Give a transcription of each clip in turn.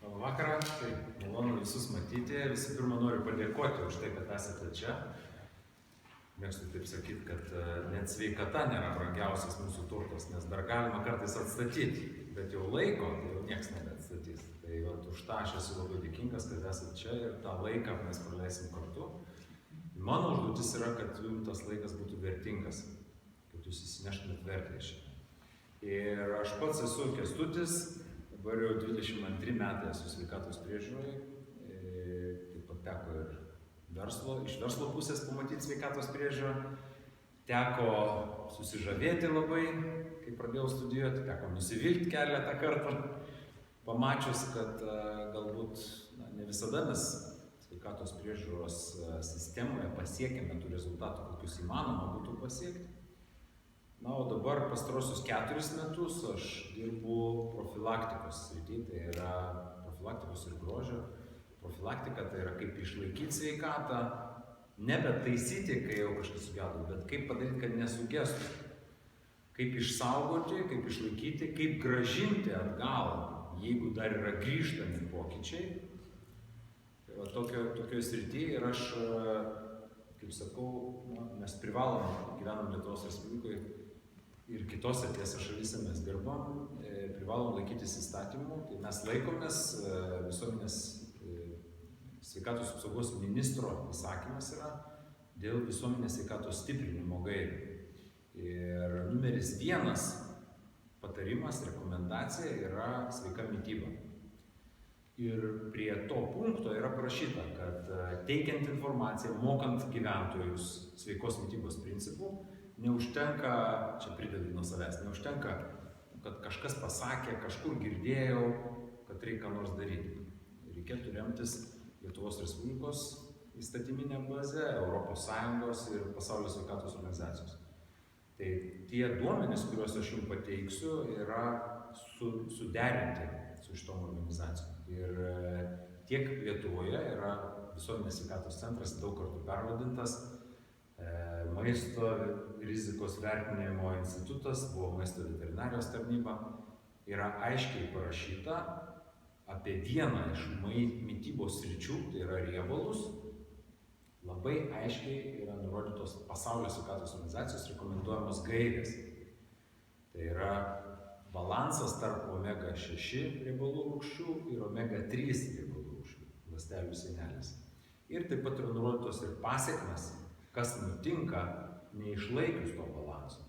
Labą vakarą, tai malonu visus matyti. Visų pirma, noriu padėkoti už tai, kad esate čia. Mėgstu taip sakyti, kad net sveikata nėra brangiausias mūsų turtas, nes dar galima kartais atstatyti, bet jau laiko tai jau niekas nebeatstatys. Tai už tą aš esu labai dėkingas, kad esate čia ir tą laiką mes praleisim kartu. Mano užduotis yra, kad jums tas laikas būtų vertingas, kad jūs įsineštumėt vertę iš čia. Ir aš pats esu Kęstutis, dabar jau 22 metai esu sveikatos priežiūroje, taip pat teko ir iš verslo pusės pamatyti sveikatos priežiūrą, teko susižavėti labai, kai pradėjau studijuoti, teko nusivilti keletą kartų, pamačius, kad galbūt ne visada mes sveikatos priežiūros sistemoje pasiekėme tų rezultatų, kokius įmanoma būtų pasiekti. Na, o dabar pastarosius 4 metus aš dirbu profilaktikos srity, tai yra profilaktikos ir grožio. Profilaktika tai yra kaip išlaikyti sveikatą, nebetaisyti, kai jau kažkas sugedo, bet kaip padaryti, kad nesugestų. Kaip išsaugoti, kaip išlaikyti, kaip grąžinti atgal, jeigu dar yra grįžtami pokyčiai. Tai va, tokioje srityje ir aš, kaip sakau, mes privalom, gyvenam Lietuvos Respublikoje ir kitose tiesa šalyse mes dirbam, privalom laikytis įstatymų, tai mes laikomės visuomenės sveikatos apsaugos ministro įsakymas yra dėl visuomenės sveikatos stiprinimo gairių. Ir numeris 1 patarimas, rekomendacija yra sveika mityba. Ir prie to punkto yra parašyta, kad teikiant informaciją, mokant gyventojus sveikos mitybos principų, neužtenka, čia pridedu nuo savęs, neužtenka, kad kažkas pasakė, kažkur girdėjau, kad reikia nors daryti. Reikėtų remtis Lietuvos Respublikos įstatyminė bazė, ES ir Pasaulio sveikatos organizacijos. Tai tie duomenys, kuriuos aš jums pateiksiu, yra suderinti su šitom organizacijom. Ir tiek Lietuvoje yra visuomenės sveikatos centras daug kartų pervadintas, maisto rizikos vertinimo institutas, buvo maisto veterinarijos tarnyba, yra aiškiai parašyta apie vieną iš mitybos sričių, tai yra riebalus, labai aiškiai yra nurodytos Pasaulio sveikatos organizacijos rekomenduojamos gairės. Tai yra balansas tarp omega-6 riebalų rūgščių ir omega-3 riebalų rūgščių ląstelių sienelėse. Ir taip pat yra nurodytos ir pasekmes, kas nutinka neišlaikius to balanso.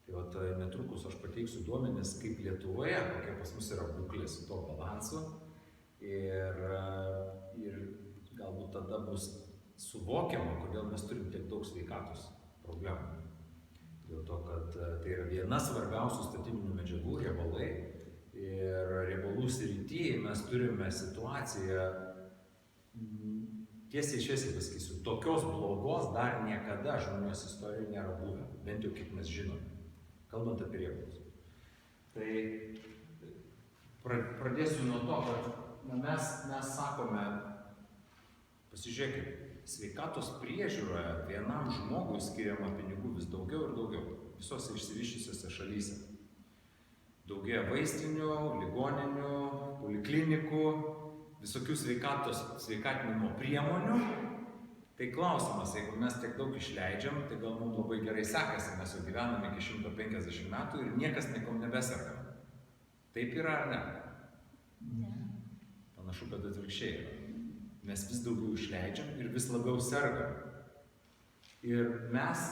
Tai netrukus aš pateiksiu duomenis, kaip Lietuvoje, kokia pas mus yra būklė su to balansu. Ir galbūt tada bus suvokiama, kodėl mes turim tiek daug sveikatos problemų. Dėl to, kad tai yra viena svarbiausių statybinių medžiagų, riebalai. Ir riebalų srityje mes turime situaciją, tiesiai šviesiai pasakysiu, tokios blogos dar niekada žmonijos istorijoje nėra buvę, bent jau kaip mes žinome. Kalbant apie riebalus. Tai pradėsiu nuo to, kad mes sakome, pasižiūrėkit, sveikatos priežiūroje vienam žmogui skiriama pinigų vis daugiau ir daugiau, visose išsivysčiusiose šalyse. Daugėja vaistinių, ligoninių, poliklinikų, visokių sveikatinimo priemonių. Tai klausimas, jeigu mes tiek daug išleidžiam, tai gal mums labai gerai sekasi, mes jau gyvename iki 150 metų ir niekas niekom nebeserga. Taip yra ar ne? Ne. Panašu, kad atvirkščiai yra. Mes vis daugiau išleidžiam ir vis labiau sergam. Ir mes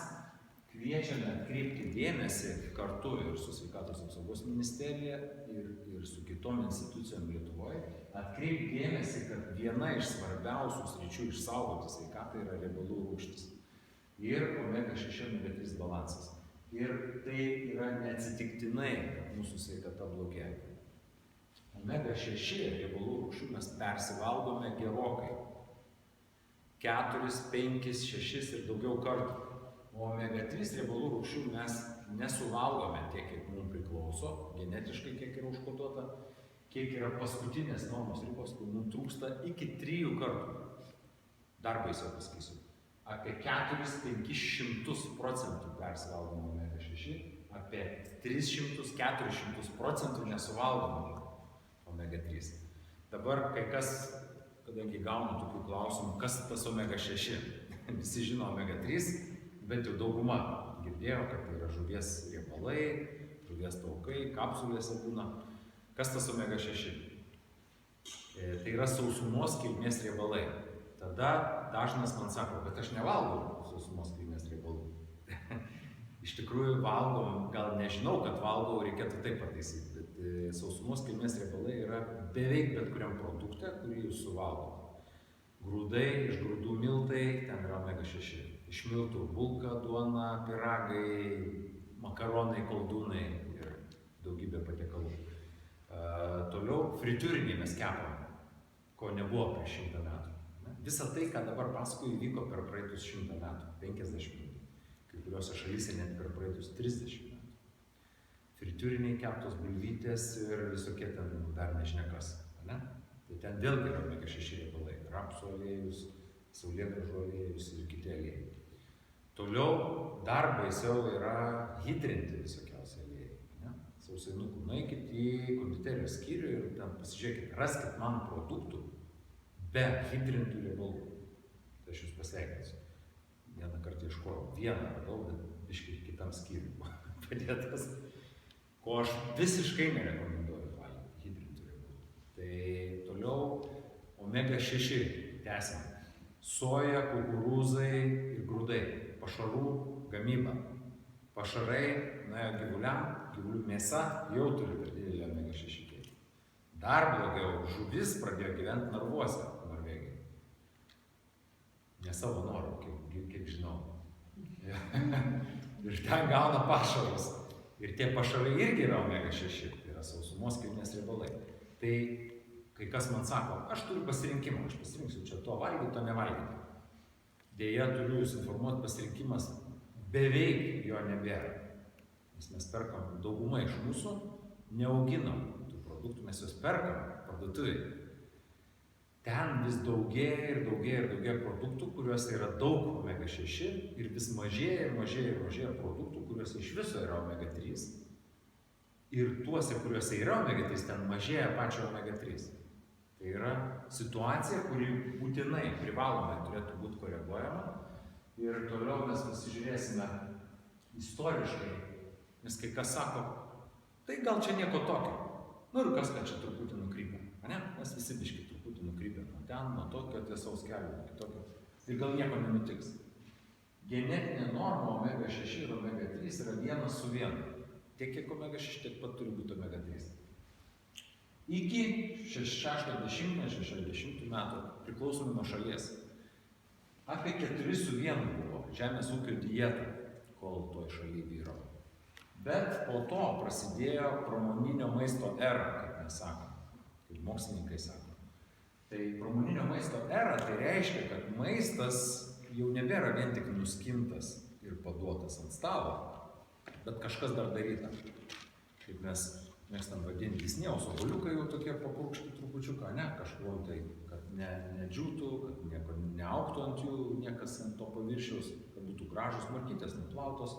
kviečiame atkreipti dėmesį kartu ir su Sveikatos apsaugos ministerija ir su kitom institucijom Lietuvoje, atkreipti dėmesį, kad viena iš svarbiausių sričių išsaugoti sveikatą yra riebalų rūgštys ir omega-6 omega-3 balansas. Ir tai yra neatsitiktinai, kad mūsų sveikata blogėja. Omega-6 riebalų rūgščių mes persivalgome gerokai. 4, 5, 6 ir daugiau kartų. O omega-3 riebalų rūgščių mes nesuvalgome tiek, kiek mums priklauso, genetiškai kiek yra užkoduota, kiek yra paskutinės normos ribos, kur mums trūksta iki 3 kartų. Dar baisiau pasakysiu. Apie 400–500% persivalgome omega-6, apie 300–400% nesuvalgome omega-3. Dabar kai kas, kadangi gaunu tokių klausimų, kas tas omega 6? Visi žino omega 3, bent jau dauguma girdėjo, kad tai yra žuvies riebalai, žuvies taukai, kapsulėse būna. Kas tas omega 6? Tai yra sausumos kilmės riebalai. Tada dažnas man sako, bet aš nevalgau sausumos kilmės riebalų. Iš tikrųjų valgom, gal nežinau, kad valgau, reikėtų taip pataisyti, bet sausumos kilmės riebalai yra beveik bet kuriam produkte, kurį jūs suvalgote. Grūdai, iš grūdų miltai, ten yra omega 6. Iš miltų bulka, duona, pyragai, makaronai, koldūnai ir daugybė patiekalų. Toliau fritiūriniai mes kepam, ko nebuvo prieš 100 metų. Visa tai, ką dabar pasakoju, įvyko per praeitus 100 metų, 50 metų. Kai kuriuose šalyse net per praeitus 30 metų. Fritiūriniai keptos bulvytės ir visokie ten dar nežinia kas. Ne? Tai ten vėlgi yra omega 6 riebalai. Rapsų aliejus, saulėgrąžų aliejus ir kiti aliejai. Toliau dar baisiau yra hidrinti visokiausi aliejai. Sausainukų, nueikit į konditerijos skyrių ir ten pasižiūrėkit, raskit man produktų be hidrintų riebalų. Tai aš jūs pasveikinsiu. Vieną kartą ieškojau, vieną radau, bet biškai kitam skyriui padėtas, ko aš visiškai nerekomenduoju valgyti hidrintų riebalų. Tai toliau omega 6 tęsiam. Soja, kukurūzai ir grūdai, pašarų gamyba. Pašarai, gyvulių mėsa jau turi per didelį omega 6 kiekį. Dar blogiau, žuvis pradėjo gyventi narvuose, Norvegijai. Ne savo norų, kiek žinau. Ir ten gauna pašarus. Ir tie pašarai irgi yra omega 6, tai yra sausumos kilmės riebalai. Tai kai kas man sako, aš turiu pasirinkimą, aš pasirinksiu čia to valgyti, to nevalgyti. Deja, turiu jūs informuoti, pasirinkimas beveik jo nebėra. Nes mes perkam, dauguma iš mūsų neauginam tų produktų, mes juos perkam parduotuvėje. Ten vis daugėja ir daugėja produktų, kuriuose yra daug omega 6 ir vis mažėja produktų, kuriuose iš viso yra omega 3. Ir tuose, kuriuose yra omega 3, ten mažėja pačio omega 3. Tai yra situacija, kuri būtinai, privalomai turėtų būti koreguojama. Ir toliau mes pasižiūrėsime istoriškai, nes kai kas sako, tai gal čia nieko tokio. Nu ir kas, kad čia truputį nukrypia, ne? Mes visi biški truputį nukrypia nuo ten, nuo tokio tiesaus kelio, nuo kitokio. Ir gal nieko nenutiks. Genetinė norma omega 6 ir omega 3 yra 1:1. Tiek kiek omega 6, tiek pat turi būti omega 3. Iki 60 metų priklausomai nuo šalies. Apie 4:1 buvo žemės ūkio dieta, kol toj šaly vyravo. Bet po to prasidėjo pramoninio maisto era, kaip mes sakome, kaip mokslininkai sako. Tai pramoninio maisto era tai reiškia, kad maistas jau nebėra vien tik nuskintas ir paduotas ant stalo, bet kažkas dar daryta. Kaip mes mėgstam vadinti disnėjaus obuoliukai jau tokie papurkšti trupučiuką, ne, kažkuom tai, kad nedžiūtų, kad nieko neaugtų ant jų, niekas ant to paviršiaus, kad būtų gražus markytės, nuplautos.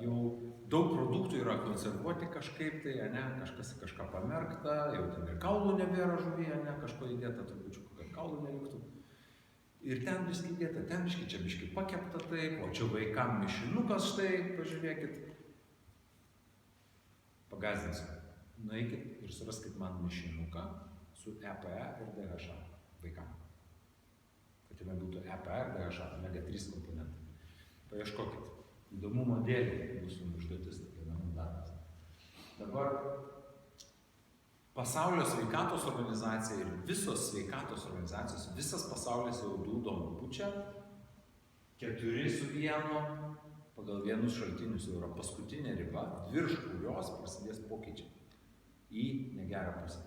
Jau daug produktų yra konservuoti kažkaip tai, ne, kažkas kažką pamerkta, jau ten ir kaulų nebėra žuvyje, ne, kažko įdėta trupučiuką, kad kaulų neliktų. Ir ten biški įdėta, ten biški, čia biški pakepta taip, o čia vaikam mišinukas štai, pažiūrėkit. Pagazdinsiu. Nueikit ir suraskit man mišinuką su EPA ir DHA vaikam. Kad jame būtų EPA ir DHA, omega 3 komponentai. Paieškokit. Įdomumo dėlį bus jums užduotis, tai namų darbas. Dabar Pasaulio sveikatos organizacija ir visos sveikatos organizacijos, visas pasaulis jau dūdom pučia, 4:1, pagal vienus šaltinius jau yra paskutinė riba, virš kurios prasidės pokyčiai į negerą pusę.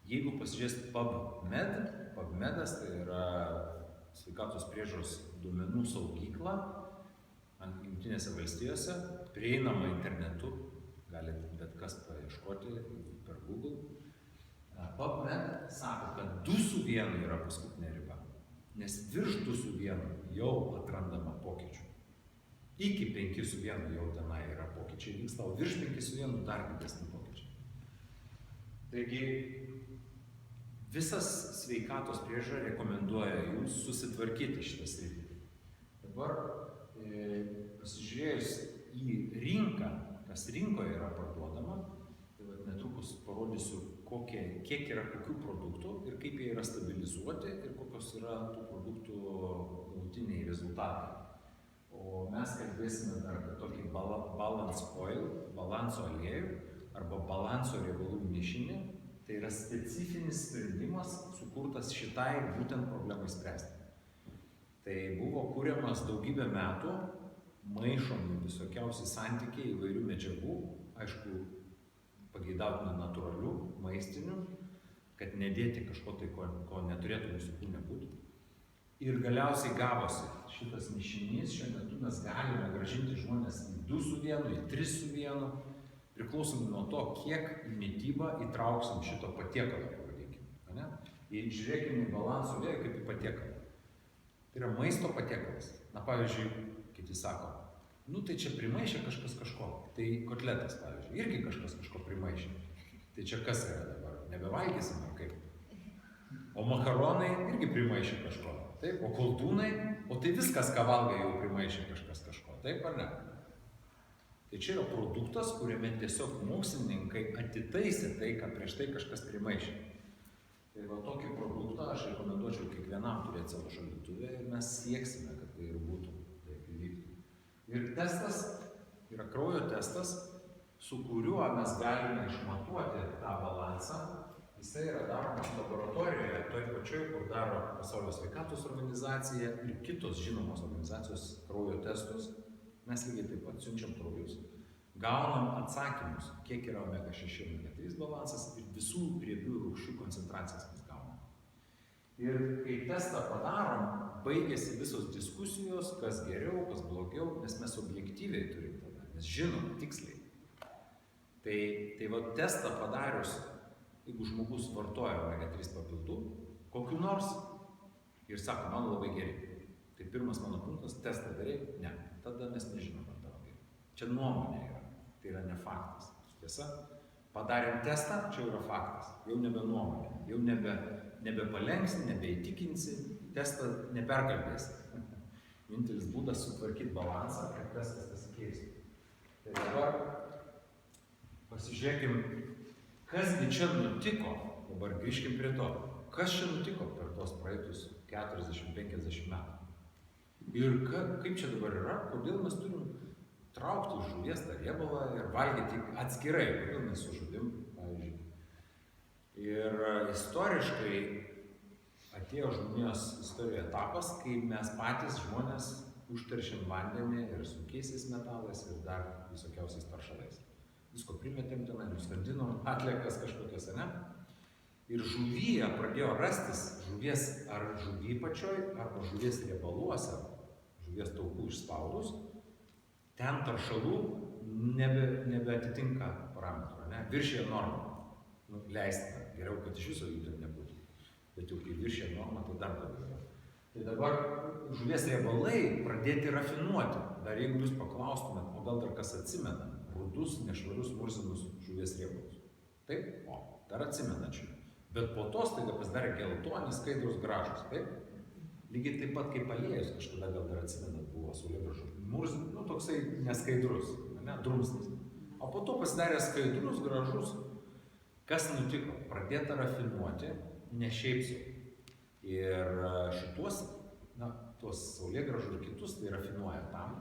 Jeigu pasižiūrės PubMedas, tai yra sveikatos priežiūros duomenų saugykla, Jungtinėse valstijose, prieinama internetu, galite bet kas paieškoti per Google. PubMed sako, kad 2:1 yra paskutinė riba, nes virš 2:1 jau atrandama pokyčių. Iki 5:1 jau tenai yra pokyčiai vyksta, o virš 5:1 dar didesni pokyčiai. Taigi, Visas sveikatos priežiūra rekomenduoja jums susitvarkyti šitą sritį. Dabar pasižiūrėjus į rinką, kas rinkoje yra parduodama, tai netrukus parodysiu, kiek yra kokių produktų ir kaip jie yra stabilizuoti ir kokios yra tų produktų galutiniai rezultatai. O mes kalbėsime dar apie tokį balance oil, balanso aliejų arba balanso riebalų mišinį. Tai yra specifinis sprendimas sukurtas šitai būtent problemai spręsti. Tai buvo kuriamas daugybę metų, maišomi visokiausi santykiai įvairių medžiagų, aišku, pageidautina natūralių, maistinių, kad nedėti kažko tai, ko neturėtų mūsų kūne būti. Ir galiausiai gavosi šitas mišinys, šiuo metu mes galime grąžinti žmonės į 2 su 1, į 3 su 1, priklausomai nuo to, kiek į mitybą įtrauksim šito patiekalą, pavadinkime. Ir žiūrėkime į balanso aliejų kaip į patiekalą. Tai yra maisto patiekalas. Na, pavyzdžiui, kiti sako, nu tai čia primaišė kažkas kažko. Tai kotletas, pavyzdžiui, irgi kažkas kažko primaišė. Tai čia kas yra dabar? Nebevalgysim ar kaip? O makaronai irgi primaišė kažko. Taip, o koldūnai, o tai viskas, ką valgai, jau primaišė kažkas kažko. Taip ar ne? Tai čia yra produktas, kuriame tiesiog mokslininkai atitaisė tai, ką prieš tai kažkas primaišė. Tai va tokį produktą aš rekomenduočiau kiekvienam turėti savo šaldytuve ir mes sieksime, kad tai ir būtų, taip įvyktų. Ir testas yra kraujo testas, su kuriuo mes galime išmatuoti tą balansą. Jisai yra daromas laboratorijoje, toj pačioj, kur daro Pasaulio sveikatos organizacija ir kitos žinomos organizacijos kraujo testus. Mes lygiai taip pat siunčiam kraujus, gaunam atsakymus, kiek yra omega-6 ir omega-3 balansas ir visų riebių rūgščių koncentracijas mes gaunam. Ir kai testą padarom, baigėsi visos diskusijos, kas geriau, kas blogiau, nes mes objektyviai turim tada, nes žinom tiksliai. Tai va testą padarius, jeigu žmogus vartoja omega-3 papildų, kokiu nors, ir sako, man labai geri. Tai pirmas mano punktas, testą darei? Ne. Tada mes nežinom, ar tavo geri. Čia nuomonė yra, tai yra ne faktas. Tiesa, padarėm testą, čia yra faktas, jau nebe nuomonė, jau nebepalengsi, nebeįtikinsi, testą neperkalbėsi. Vienintelis būdas sutvarkyti balansą, kad testas pasikeistų. Tai dabar pasižiūrėkim, kasgi čia nutiko, dabar grįžkim prie to, kas čia nutiko per tos praeitus 40-50 metų. Ir kaip čia dabar yra, kodėl mes turim traukti iš žuvies tą riebalą ir valgyti atskirai, kodėl mes su žuvim, pavyzdžiui. Ir istoriškai atėjo žmonijos istorijoje etapas, kai mes patys žmonės užteršėm vandenį ir sunkiaisiais metalais ir dar visokiausiais taršalais. Visko primetėm tenai, nuskandinom atliekas kažkokias, ne? Ir žuvyje pradėjo rastis žuvies ar žuvy pačioj, arba žuvies riebaluose, žuvies taukų išspaudus, ten taršalų nebeatitinka parametrų, ne? Viršija normą. Leistina, geriau, kad iš viso jų ten nebūtų. Bet jau kai viršija normą, tai dar daugiau yra. Tai dabar žuvies riebalai pradėti rafinuoti. Dar jeigu jūs paklaustumėt, o gal dar kas atsimena, rudus, nešvarius, murzinus žuvies riebalus. Taip? O, dar atsimenačiau. Bet po to staiga pasidarė geltoni, skaidrus, gražus, taip? Lygiai taip pat kaip aliejus, kažkada gal dar atsimenat, buvo saulėgrąžų. Murzinas, toksai neskaidrus, ne, drumsnis. O po to pasidarė skaidrus, gražus. Kas nutiko? Pradėta rafinuoti, ne šiaip sau. Ir šitos, tuos saulėgrąžų ir kitus tai rafinuoja tam,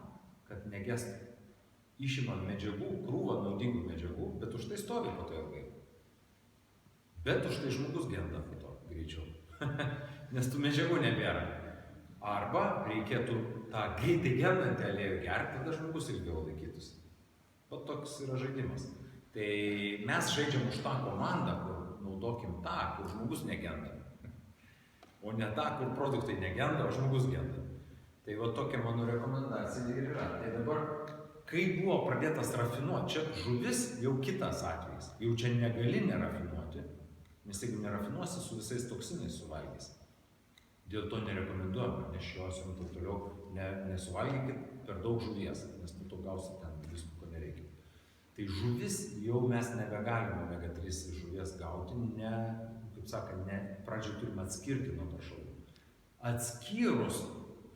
kad negestų. Išimam medžiagų, krūvą naudingų medžiagų, bet už tai stovi po to ilgai. Bet už tai žmogus genda po to greičiau, nes tų medžiagų nebėra. Arba reikėtų tą greitai gendantį aliejų gerti, tada žmogus ilgiau laikytųsi. Bet toks yra žaidimas. Tai mes žaidžiam už tą komandą, kur naudokim tą, kur žmogus negenda. O ne tą, kur produktai negenda, o žmogus genda. Tai va tokia mano rekomendacija ir yra. Tai dabar, kai buvo pradėtas rafinuoti, čia žuvis jau kitas atvejis. Jau čia negali nerafinuoti. Nes jeigu nerafinuosi, su visais toksinais suvalgysi. Dėl to nerekomenduojama, nešiosim, taip toliau, nesuvalgykit per daug žuvies, nes po to gausit ten visko, ko nereikia. Tai žuvis jau mes nebegalime omega-3 žuvies gauti, kaip taip sakant, pradžioje turime atskirti nuo teršalų. Atskyrus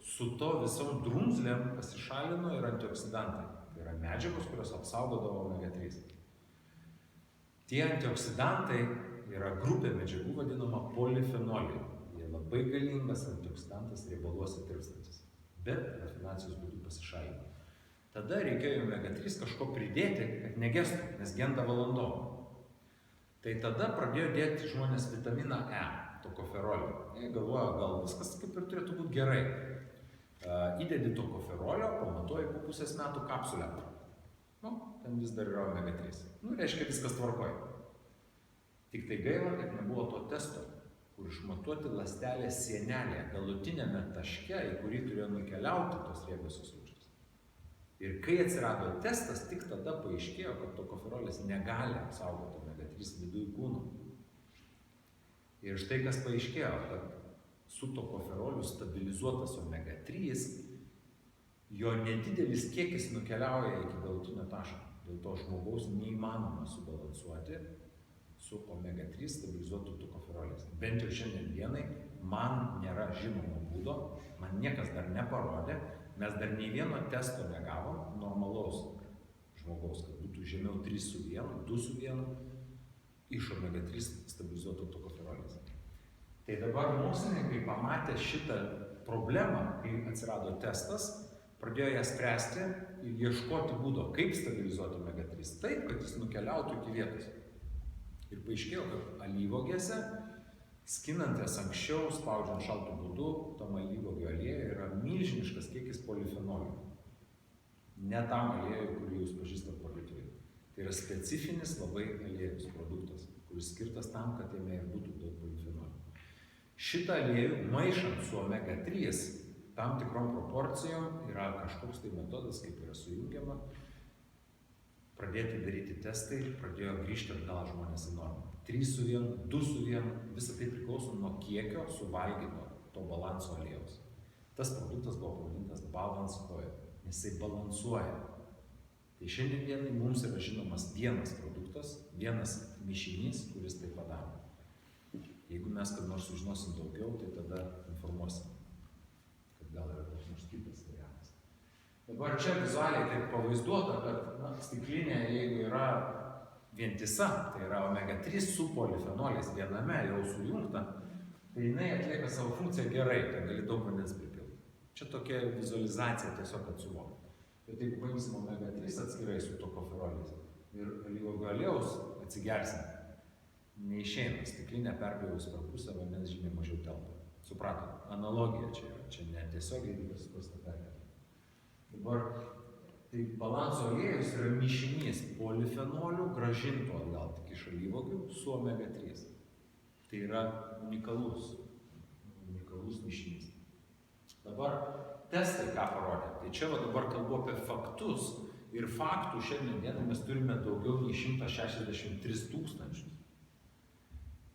su to visom drumzlėm pasišalino ir antioksidantai. Tai yra medžiagos, kurios apsaugodavo omega-3. Tie antioksidantai yra grupė medžiagų vadinama polifenoliai. Jie labai galingas antioksidantas riebaluose tirpstantis, bet rafinacijos būdu pasišalino. Tada reikėjo omega-3 kažko pridėti, kad negestų, nes genda valandom. Tai tada pradėjo dėti žmonės vitaminą E, tokoferolį. Jie galvoja, gal viskas kaip ir turėtų būti gerai. Įdedi tokoferolio, pamatuoji po pusės metų kapsulę. Nu, ten vis dar yra omega-3. Nu, reiškia, viskas tvarkoja. Tik tai gaila, kad nebuvo to testo, kur išmatuoti ląstelės sienelėje, galutinėme taške, į kurį turėjo nukeliauti tos riebiosios rūgštys. Ir kai atsirado testas, tik tada paaiškėjo, kad tokoferolis negali apsaugoti omega-3 viduj kūno. Ir štai kas paaiškėjo, kad su tokoferoliu stabilizuotas omega-3, jo nedidelis kiekis nukeliauja iki galutinio taško. Dėl to žmogaus neįmanoma subalansuoti su omega-3 stabilizuotų tokoferoliais. Bent jau šiandien dienai man nėra žinomo būdo, man niekas dar neparodė, mes dar nei vieno testo negavom normalaus žmogaus, kad būtų žemiau 3 su 1, 2 su 1 iš omega-3 stabilizuotų tokoferoliais. Tai dabar mokslininkai pamatė šitą problemą, kai atsirado testas, pradėjo ją spręsti ir ieškoti būdo, kaip stabilizuoti omega-3 taip, kad jis nukeliautų iki vietos. Ir paaiškėjo, kad alyvuogėse, skinant jas anksčiau, spaudžiant šaltų būdu, tam alyvuogių aliejuje yra milžiniškas kiekis polifenolių. Ne tam aliejui, kurį jūs pažįstat parduotuvėje. Tai yra specifinis labai aliejus produktas, kuris skirtas tam, kad jame ir būtų daug polifenolių. Šitą aliejų maišant su omega-3 tam tikrom proporcijom yra kažkoks tai metodas, kaip yra sujungiama. Pradėti daryti testai, pradėjo grįžti atgal žmonės į normą. 3 su 1, 2 su 1, visą tai priklauso nuo kiekio suvalgyto to balanso aliejaus. Tas produktas buvo pavadintas Balance Oil, nes jisai balansuoja. Tai šiandien dienai mums yra žinomas vienas produktas, vienas mišinys, kuris tai padaro. Jeigu mes kad nors sužinosim daugiau, tai tada informuosim, kad gal yra koks nors kitas variantas. Dabar čia vizualiai taip pavaizduota, kad stiklinė, jeigu yra vientisa, tai yra omega-3 su polifenoliais viename jau sujungta, tai jinai atlieka savo funkciją gerai, tai gali daug vandens pripilti. Čia tokia vizualizacija tiesiog, kad suvokti. Bet jeigu paimsim omega-3 atskirai su tokoferoliais ir alyvuogių aliejaus atsigersim, neišeina, stiklinė perpjovus per pusę vandens žymiai mažiau telpa. Supratot, analogija čia yra, čia ne tiesiogiai reikia suprasti perkelti. Dabar, tai balanso aliejus yra mišinys polifenolių grąžintų atgal tik iš alyvuogių su omega-3. Tai yra unikalus mišinys. Dabar testai ką parodė. Tai čia dabar kalbu apie faktus ir faktų šiandien dieną mes turime daugiau nei 163 tūkstančius.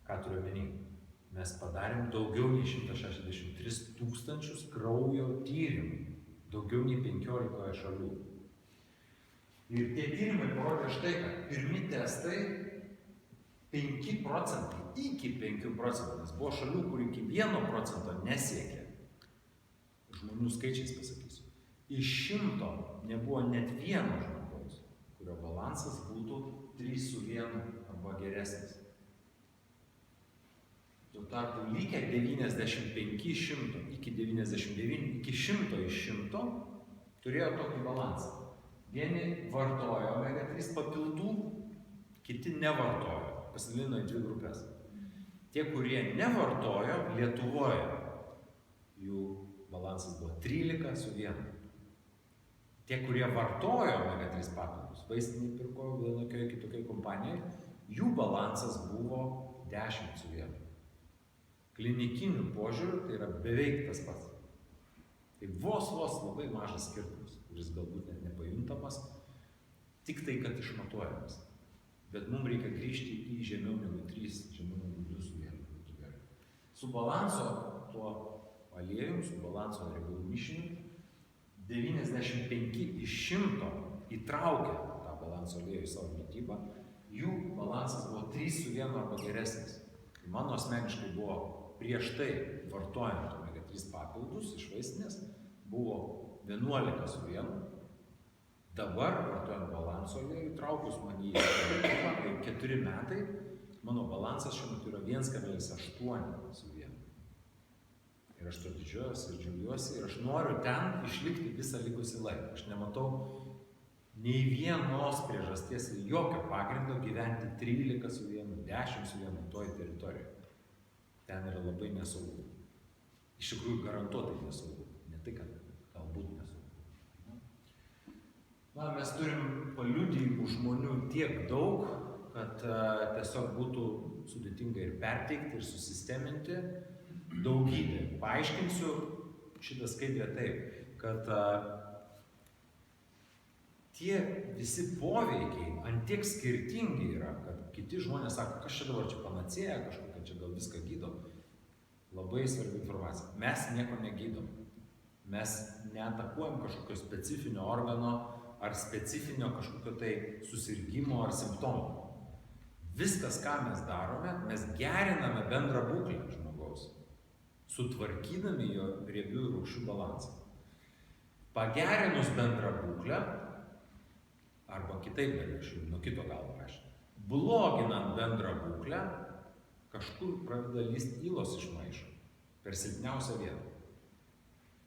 Ką turiu omeny? Mes padarėm daugiau nei 163 tūkstančius kraujo tyrimų. Daugiau nei 15 šalių. Ir tie tyrimai parodė štai, kad pirmi testai 5 procentai, iki 5 procentų, nes buvo šalių, kur iki 1 procento nesiekė. Žmonių skaičiais pasakysiu. Iš 100 nebuvo net vieno žmogaus, kurio balansas būtų 3 su 1 arba geresnis. Tuo tarpu likę 95 iš 100, iki 99, iki 100 iš 100 turėjo tokį balansą. Vieni vartojo omega-3 papildų, kiti nevartojo. Pasidalino į 2 grupės. Tie, kurie nevartojo, Lietuvoje, jų balansas buvo 13 su 1. Tie, kurie vartojo omega-3 papildus, vaistinį pirko vienokioje kitokioje kompanijoje, jų balansas buvo 10 su 1. Klinikinių požiūrių tai yra beveik tas pats. Tai vos labai mažas skirtumas, kuris galbūt net nepajuntamas, tik tai, kad išmatuojamas. Bet mums reikia grįžti į žemiau negu 3, žemiau negu 2 su 1. Su balanso tuo aliejum, su balanso riebalų mišiniu, 95 iš 100 įtraukė tą balanso aliejų į savo mitybą, jų balansas buvo 3 su 1 arba geresnis. Mano asmeniškai buvo prieš tai vartojant omega-3 papildus iš vaistinės, buvo 11 su 1. Dabar, vartojant balanso aliejų, įtraukus man į mitybą, tai 4 metai, mano balansas šiuo metu yra 1,8 su 1. Ir aš to didžiuojuosi ir džiaugiuosi ir aš noriu ten išlikti visą likusį laiką. Aš nematau nei vienos priežasties ir jokio pagrindo gyventi 13 su 1, 10 su 1 toj teritorijoje. Ten yra labai nesaugu. Iš tikrųjų garantuotai nesaugu. Ne tai, kad galbūt nesaugu. Na, mes turim paliudijimų žmonių tiek daug, kad tiesiog būtų sudėtinga ir perteikti, ir susisteminti. Daugybė. Paaiškinsiu šitą skaidrę taip, kad tie visi poveikiai antiek skirtingi yra, kad kiti žmonės sako, kas čia dabar čia panacėja, kažkokia čia gal viską gydo. Labai svarbi informacija. Mes nieko negydom. Mes neatakuojam kažkokio specifinio organo ar specifinio kažkokio tai susirgimo ar simptomo. Viskas, ką mes darome, mes geriname bendrą būklę žmogaus, sutvarkydami jo riebiųjų rūgščių balansą. Pagerinus bendrą būklę, arba kitaip dalyšiu, nuo kito galo aišku, bloginant bendrą būklę, kažkur pradeda lyst ylos iš maišo, per silpniausią vietą.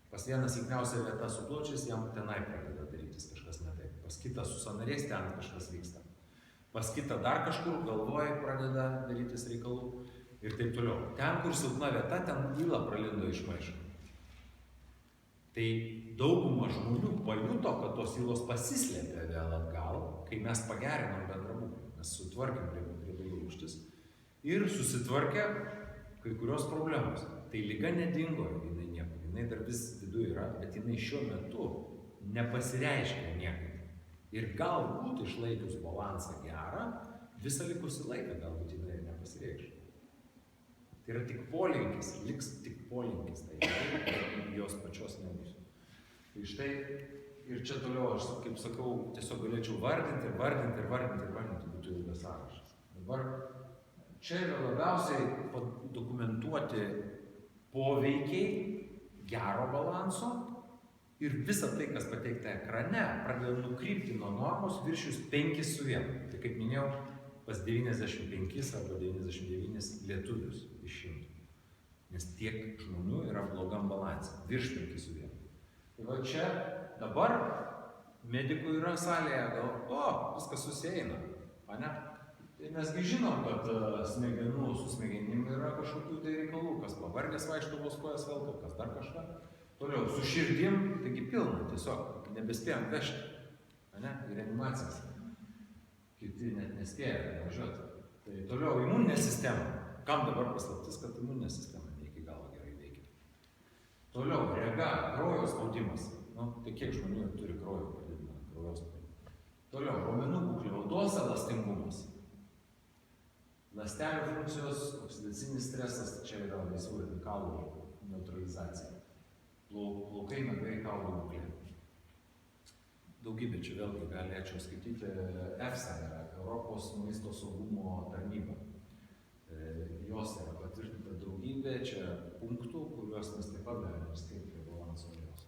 Pas vieną silpniausią vietą su plaučiais, jam tenai pradeda darytis kažkas ne taip. Pas kitą su sąnariais ten kažkas vyksta. Pas kitą dar kažkur galvoj pradeda darytis reikalų. Ir taip toliau. Ten, kur silpna vieta, ten yla pralindo iš maišo. Tai dauguma žmonių pajuto, kad tos ylos pasislėpė vėl atgal, kai mes pagerinom bendrą būklę. Mes sutvarkėm riebalų rūgštis ir susitvarkė kai kurios problemos. Tai liga nedingo, jinai niekur. Jinai dar vis viduje yra, bet jinai šiuo metu nepasireiškia niekaip. Ir galbūt išlaikius balansą gerą, visą likusį laiką galbūt jinai nepasireikš. Tai yra tik polinkis, liks tik polinkis, tai jos pačios nebus. Tai štai, ir čia toliau aš, kaip sakau, tiesiog galėčiau vardinti, būtų ilgas sąrašas. Dabar čia yra labiausiai dokumentuoti poveikiai gero balanso ir visa tai, kas pateikta ekrane, pradeda nukrypti nuo normos viršijus 5 su 1. Tai kaip minėjau, pas 95 arba 99 lietuvius iš 100. Nes tiek žmonių yra blogam balanse, virš 5 su 1. Tai va čia dabar medikų yra salėje, viskas susieina, ane? Tai mesgi žinom, kad smegenų su smegenim yra kažkokių tai reikalų, kas pavargęs vaikšto vos kojas velka, kas dar kažką. Toliau, su širdim, taigi pilna, tiesiog nebespėjom vežti, ane, į reanimacijas. Kiti net nespėja važiuoti. Tai toliau imuninė sistema. Kam dabar paslaptis, kad imuninė sistema ne iki galo gerai veikia. Toliau rega, kraujo spaudimas. Tai kiek žmonių turi kraujo padidinamą kraujospūdį. Toliau raumenų būklė, odos elastingumas. Ląstelių funkcijos, oksidacinis stresas, čia yra laisvų radikalų neutralizacija. Plaukai, nagai, kaulų būklė. Daugybė čia vėlgi galėčiau skaityti. EFSA yra Europos maisto saugumo tarnyba. Jos yra patvirtinta daugybė čia punktų, kuriuos mes taip pat galime skaityti prie balanso aliejos.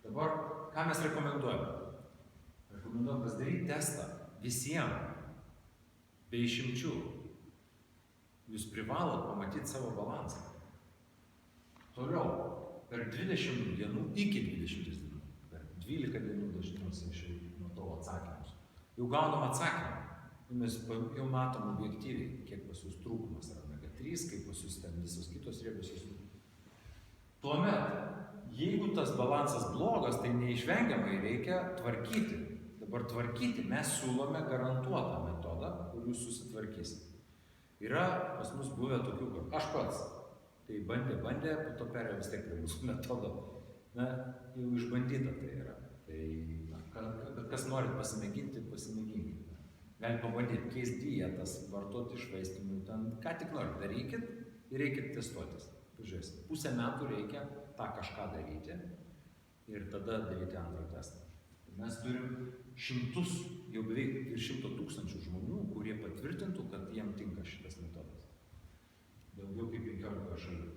Dabar, ką mes rekomenduojame? Rekomenduojame pasidaryti testą visiems, be išimčių. Jūs privalot pamatyti savo balansą. Toliau, per 20 dienų, iki 20 dienų, per 12 dienų dažniausiai nuo to atsakymus. Jau gaunam atsakymą. Mes jau matom objektyviai, kiek pas jūs trūkumas yra omega-3, kaip pas jūs ten visos kitos riebiosios. Tuomet, jeigu tas balansas blogas, tai neišvengiamai reikia tvarkyti. Dabar tvarkyti mes siūlome garantuotą metodą, kur jūs susitvarkysite. Yra pas mus buvę tokių, kur aš pats. Tai bandė, po to perėjo vis tiek prie mūsų metodo. Na, jau išbandyta tai yra. Tai, kas norit pasimėginti, pasimėginkite. Galit pabandyti, keisti dietas, vartoti išvaistymų, ten ką tik norit, darykit ir reikit testuotis. Pažiūrėsite, pusę metų reikia tą kažką daryti ir tada daryti antrą testą. Mes turim šimtus, jau beveik ir 100 000 žmonių, kurie patvirtintų, kad jiem tinka šitas metodas. šalių.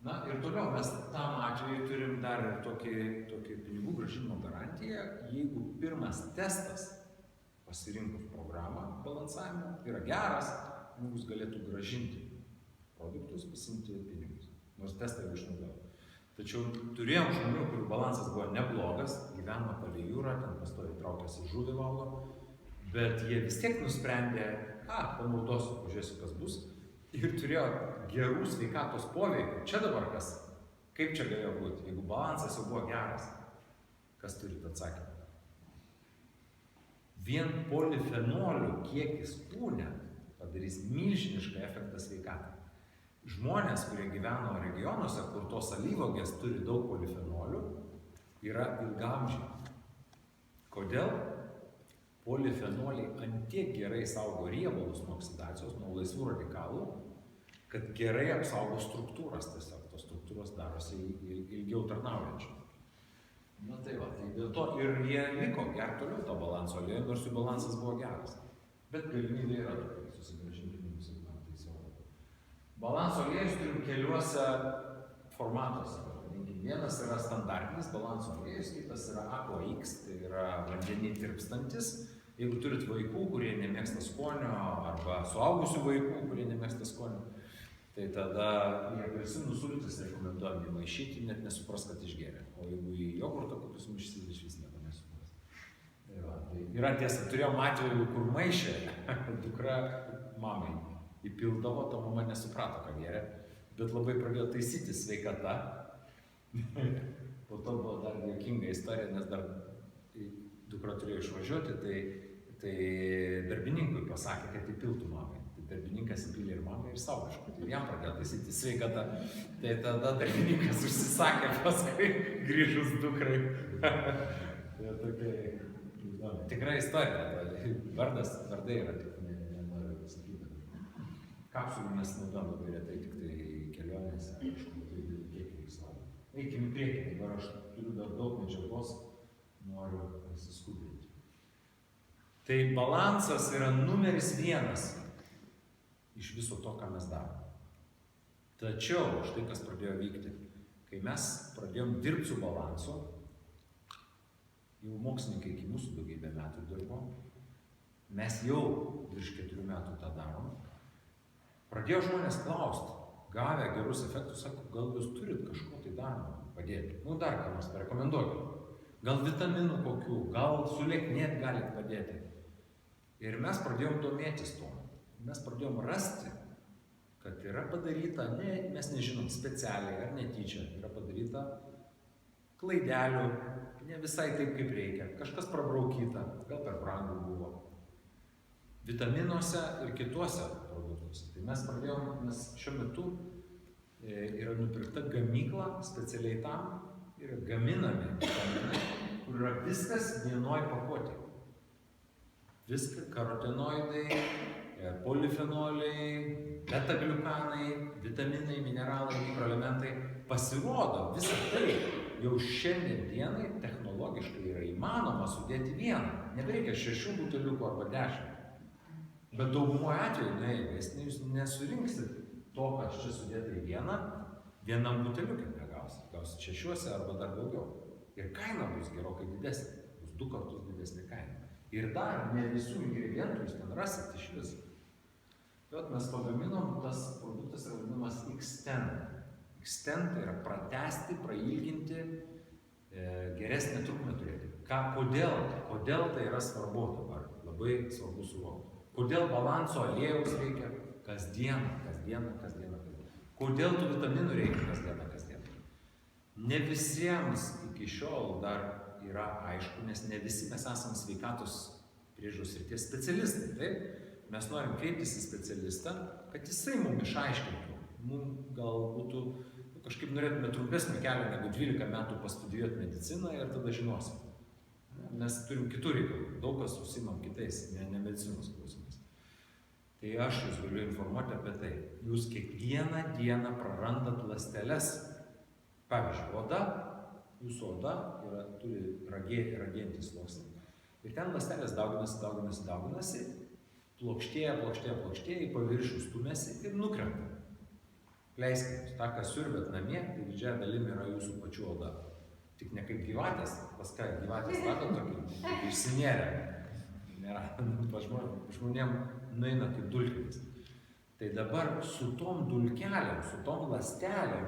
Na ir toliau mes tam atveju turim dar ir tokį pinigų grąžinimo garantiją, jeigu pirmas testas pasirinkus programą balansavimo yra geras, žmogus galėtų grąžinti produktus, pasiimti pinigus, nors testą jau išnaudojo. Tačiau turėjom žmonių, kurių balansas buvo neblogas, gyveno palei jūrą, ten pastoviai traukėsi žuvį valgo, bet jie vis tiek nusprendė, panaudosiu, pažiūrėsiu, kas bus, ir turėjo gerų sveikatos poveikių. Čia dabar kas? Kaip čia galėjo būti? Jeigu balansas jau buvo geras, kas turite atsakymą? Vien polifenolių kiekis kūne padarys milžinišką efektą sveikatai. Žmonės, kurie gyveno regionuose, kur tos alyvuogės turi daug polifenolių, yra ilgaamžiai. Kodėl? Polifenoliai antiek gerai saugo riebalus nuo oksidacijos, nuo laisvų radikalų, kad gerai apsaugo struktūras, tiesiog tos struktūros darosi ilgiau tarnaujančios. Na tai va, tai dėl to ir jie liko toliau to balanso aliejų, nors jų balansas buvo geras. Bet galimybė yra tokia, susigrąžinti pinigus, jeigu man tai svarbu. Balanso aliejus turim keliuose formatuose. Vienas yra standartinis balanso aliejus, kitas yra AquaX, tai yra vandenį tirpstantis. Jeigu turit vaikų, kurie nemėgsta skonio, arba suaugusių vaikų, kurie nemėgsta skonio, tai tada į apelsinų sultis rekomenduojam įmaišyti, net nesupras, kad išgeria. O jeigu į jogurto kokius maišyti, išvis nieko nesupras. Tai yra tiesa, turėjom atvejų, kur maišė, dukra mamai įpildavo, ta mama nesuprato, ką geria, bet labai pradėjo taisyti sveikata. Po to buvo dar juokinga istorija, nes dar dukra turėjo išvažiuoti, tai darbininkui pasakė, kad įpiltų mamai. Darbininkas įpylė ir mamai ir savo kažkur, ir jam pradėjo taisyti sveikatą. Tai tada darbininkas užsisakė paskui grįžus dukrai. Tai tokia įdomi. Tikra istorija, vardai yra, tik nenoriu pasakyti. Kapsulių mes naudojam labai retai, tik tai kelionėse, kažkur labai didelį kiekį reiks valgyti. Eikim į priekį, dabar aš turiu dar daug medžiagos, noriu pasiskubinti. Tai balansas yra numeris 1 iš viso to, ką mes darome. Tačiau, štai kas pradėjo vykti. Kai mes pradėjom dirbti su balansu, jau mokslininkai iki mūsų daugybę metų dirbo, mes jau virš 4 metų tą darom, pradėjo žmonės klausti, gavę gerus efektus, sako, gal jūs turit kažko tai dar padėti? Dar ką nors parekomenduokit. Gal vitaminų kokių, gal sulieknėt galit padėti. Ir mes pradėjom domėtis tuo. Mes pradėjom rasti, kad yra padaryta, mes nežinom, specialiai ar netyčia, yra padaryta klaidelių, ne visai taip, kaip reikia, kažkas prabraukyta, gal per brangu buvo. Vitaminuose ir kituose produktuose. Tai mes pradėjom, nes šiuo metu yra nupirkta gamykla specialiai tam, yra gaminami vitaminai, kur yra viskas vienoj pakuotėje. Viskas, karotenoidai, polifenoliai, beta-gliukanai, vitaminai, mineralai, mikroelementai. Pasirodo, visą tai jau šiandien dienai technologiškai yra įmanoma sudėti vieną. Nebereikia 6 buteliukų arba 10. Bet daugumoje atveju, jūs nesurinksit to, kas čia sudėta į vienam buteliukė negausit. Gausit 6 arba dar daugiau. Ir kaina bus gerokai didesnė. Bus 2 kartus didesnė kaina. Ir dar ne visų ingredientų jūs ten rasit iš viso. Bet mes pagaminom, tas produktas yra vadinamas Xtend. Xtend tai yra pratęsti, prailginti, geresnę trukmę turėti. Kodėl tai yra svarbu dabar? Labai svarbu suvokti. Kodėl balanso aliejaus reikia kasdieną? Kodėl tų vitaminų reikia kasdieną? Ne visiems iki šiol dar yra aišku, nes ne visi mes esame sveikatos priežiūros srities specialistai. Taip? Mes norim kreiptis į specialistą, kad jisai mums išaiškintų. Mums gal būtų, kažkaip norėtume trumpesnį kelią negu 12 metų pastudijuoti mediciną ir tada žinosim. Mes turim kitų reikalų, daug kas užsiimam kitais, ne medicinos klausimais. Tai aš jūs galiu informuoti apie tai. Jūs kiekvieną dieną prarandat ląsteles. Pavyzdžiui, jūsų oda turi ragėjantį sluoksnį. Ir ten ląstelės dauginasi, plokštėja, į paviršių stumiasi ir nukrenta. Leiskit, tą, ką siurbėt namie, tai didžiąją dalimi yra jūsų pačių oda. Tik ne kaip gyvatės, pas ką gyvatės mato tokį išsinėrę. Nėra, žmonėm nueina kaip dulkėmis. Tai dabar su tom dulkelėm, su tom ląstelėm,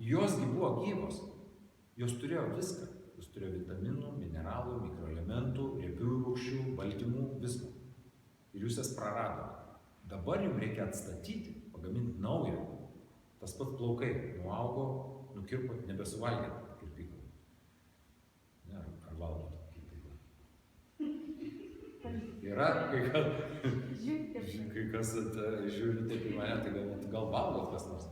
josgi buvo gyvos. Jos turėjo viską. Jos turėjo vitaminų, mineralų, mikroelementų, riebiųjų rūgščių, baltymų, visko. Ir jūs jas praradote. Dabar jums reikia atstatyti, pagaminti naują. Tas pats plaukai nuaugo, nukirpo, nebesuvalgė kirpyklą. Ne, ar valgot kirpyklą? Yra, kai kas žiūri taip į mane, tai gal valgot kas nors.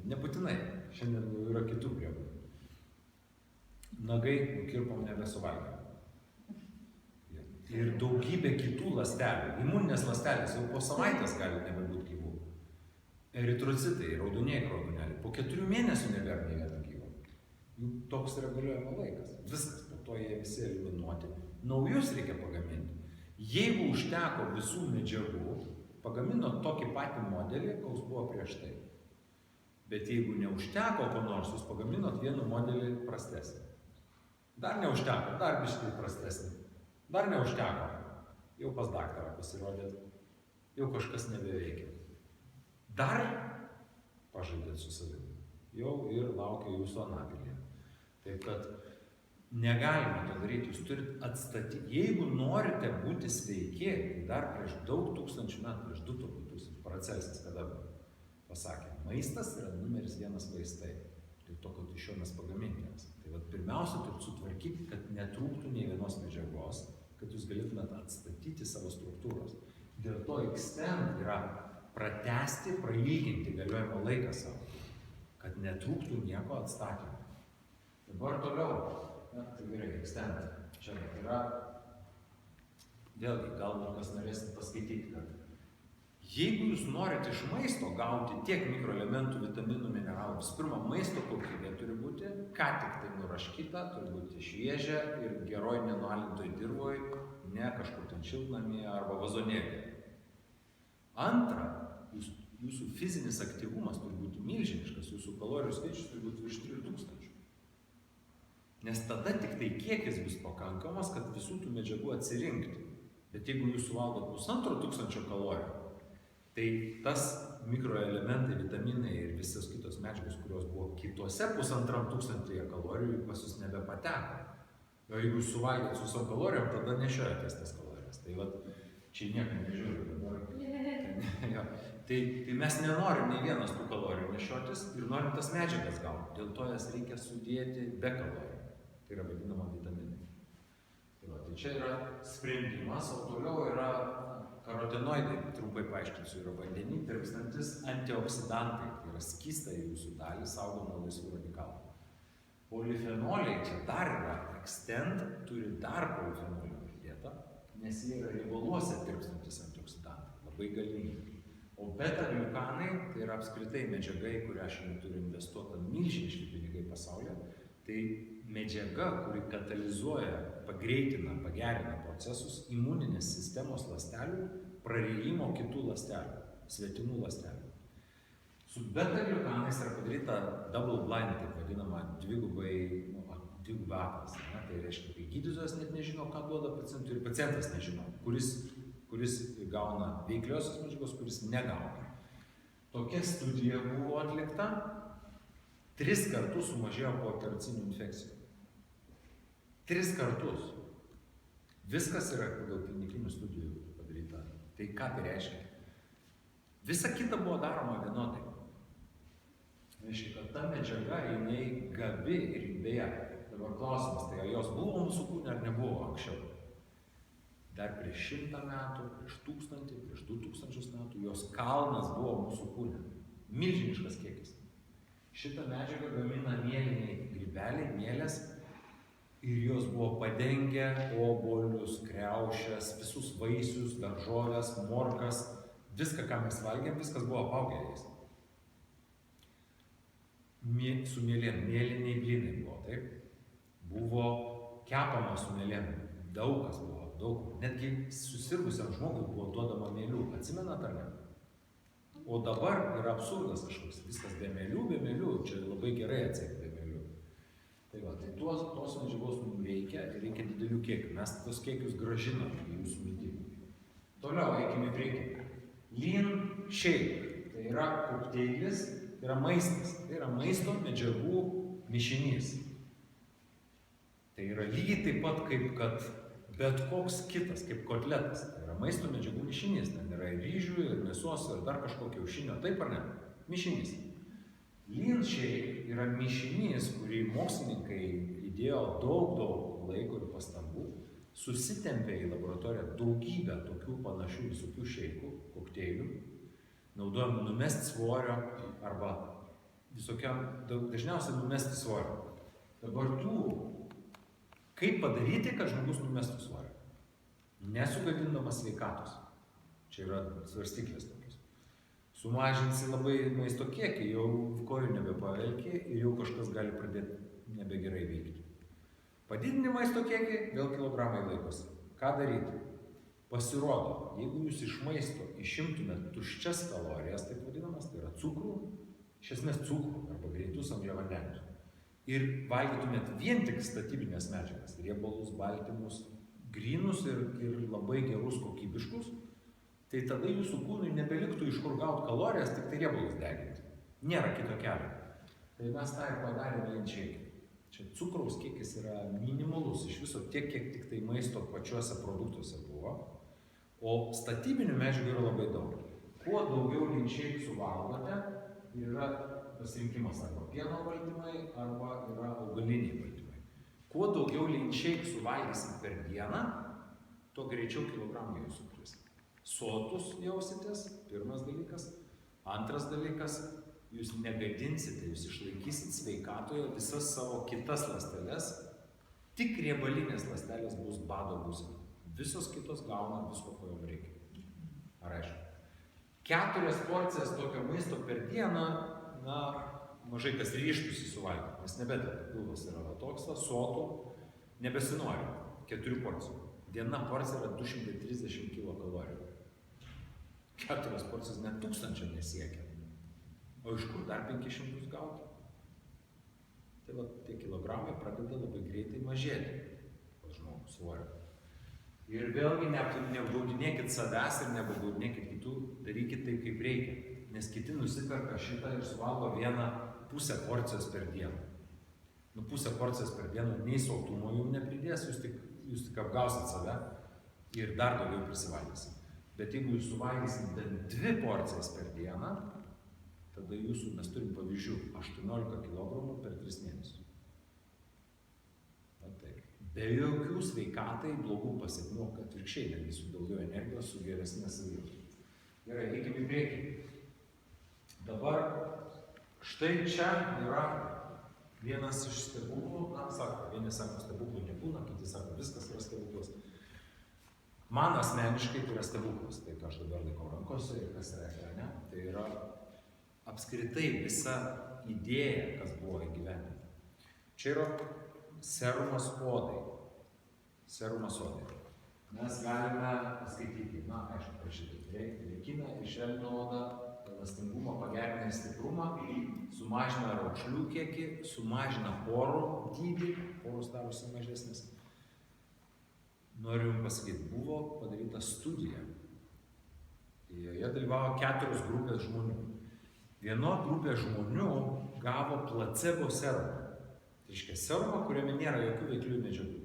Nebūtinai, šiandien yra kitų priemonių. Nagai nukirpom, nebesuvalgė. Ir daugybė kitų ląstelių, imuninės ląstelės jau po savaitės gali nebebūti gyvų. Eritrocitai, raudonieji raudoneliai, po 4 mėnesių nebėra nei vieno gyvo. Jų toks reguliuojama laikas. Viskas, po to jie visi eliminuoti. Naujus reikia pagaminti. Jeigu užteko visų medžiagų, pagamino tokį patį modelį, koks buvo prieš tai. Bet jeigu neužteko ko nors, jūs pagaminot vieną modelį prastesnį. Dar neužteko, dar biškai prastesnį. Dar neužteko. Jau pas daktarą pasirodėt. Jau kažkas nebeveikia. Dar pažaidėt su savimi. Jau ir laukia jūsų anapilėje. Taip kad negalima to daryti. Jūs turite atstatyti. Jeigu norite būti sveiki, tai dar prieš daug tūkstančių metų, prieš 2000 Paracelsas kada pasakė, maistas yra numeris 1 vaistai. Tai to, kad iš jo mes pagaminti. Tai pirmiausia, turite sutvarkyti, kad netrūktų nei vienos medžiagos, kad jūs galėtumėte atstatyti savo struktūros. Dėl to extend yra pratęsti, prailginti galiojimo laiką savo, kad netrūktų nieko atstatymą. Dabar toliau, tai gerai, extend. Čia yra, vėlgi, galbūt kas norėsit paskaityti, kad jeigu jūs norite iš maisto gauti tiek mikroelementų, vitaminų, mineralų, visų pirma, maisto kokybė turi būti, ką tik tai nuraškyta, turi būti šviežia ir geroj nenualintoj dirvoj, ne kažkur ten šiltnamyje arba vazonėlyje. Antra, jūsų fizinis aktyvumas turi būti milžiniškas, jūsų kalorijų skaičius turi būti virš 3000. Nes tada tik tai kiekis bus pakankamas, kad visų tų medžiagų atsirinkti. Bet jeigu jūs suvalgot 1500 kalorijų, tai tas mikroelementai, vitaminai ir visas kitos medžiagos, kurios buvo kitose 1500 kalorijų, pas jūs nebepateko. O jeigu jūs suvalgėt su savo kalorijom, tada nešiojatės tas kalorijas. Tai vat, čia nieko nežiūrėjau dabar. Tai mes nenorim nei vienas tų kalorijų nešiotis ir norim tas medžiagas gauti. Dėl to jas reikia sudėti be kalorijų. Tai yra vadinama vitaminai. Tai čia yra sprendimas, o toliau yra karotinoidai, trumpai paaiškinsiu, yra vandenį tirpstantis antioksidantai. Tai yra skysta jūsų dalį, saugo nuo laisvų radikalų. Polifenoliai čia dar yra, extend turi dar polifenolių pridėta, nes jie yra riebaluose tirpstantis antioksidantai, labai galingi. O beta-gliukanai, tai yra apskritai medžiaga, į kurią šiandien turi investuota milžiniški pinigai pasaulyje, tai medžiaga, kuri katalizuoja, pagreitina, pagerina procesus imuninės sistemos ląstelių prarijimo kitų ląstelių, svetimų ląstelių. Su beta-gliukanais yra padaryta double blind, taip vadinama, dvigubai atlas. Tai reiškia, kai gydytojas net nežino, ką duoda pacientui ir pacientas nežino, kuris gauna veikliosios medžiagos, kuris negauna. Tokia studija buvo atlikta, 3 kartus sumažėjo po operacinių infekcijų. 3 kartus. Viskas yra pagal klinikinių studijų padaryta. Tai ką tai reiškia? Visa kita buvo daroma vienodai. Reiškia, kad ta medžiaga, jinai gabi ir beje. Dabar klausimas, tai ar jos buvo mūsų kūne ar nebuvo anksčiau? Dar prieš 100 metų, prieš 1000, prieš 2000 metų jos kalnas buvo mūsų kūne. Milžiniškas kiekis. Šitą medžiagą gamina mieliniai grybeliai, mielės ir jos buvo padengę obuolius, kriaušes, visus vaisius, daržoves, morkas, viską, ką mes valgėm, viskas buvo apaugę jais. Su mielėm, mieliniai blynai buvo, taip? Buvo kepama su mielėm, daug kas buvo, daug. Netgi susirgusiam žmogui buvo duodama mielių, atsimenat ar ne? O dabar yra absurdas kažkoks, viskas be mėlių, čia labai gerai atsėti be mėlių. Tai va, tai tos medžiagos mums reikia ir reikia didelių kiekių. Mes tos kiekius gražinam į jūsų mitybą. Toliau eikime į priekį. Lean shake, tai yra kokteilis, tai yra maistas, tai yra maisto medžiagų mišinys. Tai yra lygiai taip pat kaip kad bet koks kitas, kaip kotletas. Tai yra maisto medžiagų mišinys. Ten yra ir ryžių, ir mėsos, ir dar kažkokio kiaušinio, taip ar ne? Mišinys. Lean shake yra mišinys, kurį mokslininkai įdėjo daug laiko ir pastangų, susitempė į laboratoriją daugybę tokių panašių visokių šeikų, kokteilių, naudojam numesti svorio arba visokiam, dažniausiai numesti svorio. Dabar kaip padaryti, kad žmogus numestų svorio? Nesugadindamas sveikatos. Čia yra svarstyklės tokios. Sumažinsi labai maisto kiekį, jau kojų nebepavelki ir jau kažkas gali pradėti nebegerai veikti. Padidini maisto kiekį, vėl kilogramai laikosi. Ką daryti? Pasirodo, jeigu jūs iš maisto išimtumėt tuščias kalorijas, taip vadinamas, tai yra cukrų, iš esmės cukrų arba greitus angliavandenius, ir valgytumėt vien tik statybinės medžiagas, riebalus, baltymus, grynus ir labai gerus kokybiškus, tai tada jūsų kūnui nebeliktų iš kur gauti kalorijas, tik tai riebalus deginti. Nėra kito kelio. Tai mes tą ir padarėme lean shake. Čia cukraus kiekis yra minimalus, iš viso tiek, kiek tik tai maisto pačiuose produktuose buvo, o statybinių medžiagų yra labai daug. Kuo daugiau lean shake suvalgote, yra pasirinkimas arba pieno baltymai, arba yra augaliniai baltymai. Kuo daugiau lean shake suvalgysit per dieną, tuo greičiau kilogramai jūsų kris. Sotus jausitės, pirmas dalykas. Antras dalykas, jūs negadinsite, jūs išlaikysit sveikatoje visas savo kitas ląsteles, tik riebalinės ląstelės bus bado būsena. Visos kitos gauna visko, ko jom reikia. Ar aišku? 4 porcijas tokio maisto per dieną, mažai kas ryžtųsi suvalgyti, nes nebededa, pilvas yra toks, sotų, nebesinori, 4 porcijų. Viena porcija yra 230 kilokalorijų. 4 porcijos net 1000 nesiekia. O iš kur dar 500 gauti? Tai va, tie kilogramai pradeda labai greitai mažėti pas žmogų svorio. Ir vėlgi neapgaudinėkit savęs ir neapgaudinėkit kitų, darykit tai kaip reikia. Nes kiti nusiperka šitą ir suvalgo 1,5 porcijos per dieną. 1,5 porcijos per dieną nei sotumo jums nepridės, jūs tik apgausit save ir dar daugiau prisivalgysit. Bet jeigu jūs suvalgysit bent 2 porcijas per dieną, tada mes turim pavyzdžių 18 kg per 3 mėnesius. Be jokių sveikatai blogų pasekmių, kad atvirkščiai, netgi su daugiau energijos, su geresnė savijauta. Gerai, eikime į priekį. Dabar štai čia yra vienas iš stebuklų, vieni sako stebuklų nebūna, kiti sako viskas yra stebuklas. Man asmeniškai tai yra stebuklas, tai ką aš dabar laikau rankose ir kas yra ekrane, tai yra apskritai visa idėja, kas buvo įgyvendinta. Čia yra serumas odai. Serumas odai. Mes galime paskaityti, aišku, prašyti, veikina išelnio odą, elastingumą, pagerina stiprumą, sumažina raukšlių kiekį, sumažina porų dydį, poros darosi mažesnės. Noriu jums pasakyti, buvo padaryta studija. Joje dalyvavo 4 grupės žmonių. Viena grupė žmonių gavo placebo serumą. Tai reiškia serumą, kuriame nėra jokių veikliųjų medžiagų.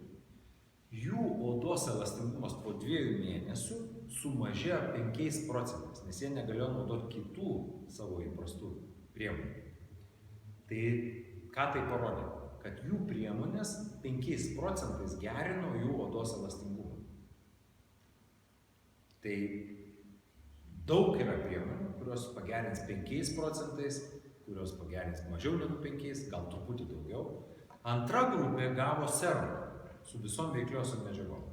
Jų odos elastingumas po 2 mėnesių sumažėjo 5%, nes jie negalėjo naudoti kitų savo įprastų priemonių. Tai ką tai parodė? Kad jų priemonės 5% gerino jų odos elastingumą. Tai daug yra priemonių, kurios pagerins 5%, kurios pagerins mažiau negu 5%, gal truputį daugiau. Antra grupė gavo serumą su visom veikliosios medžiagom.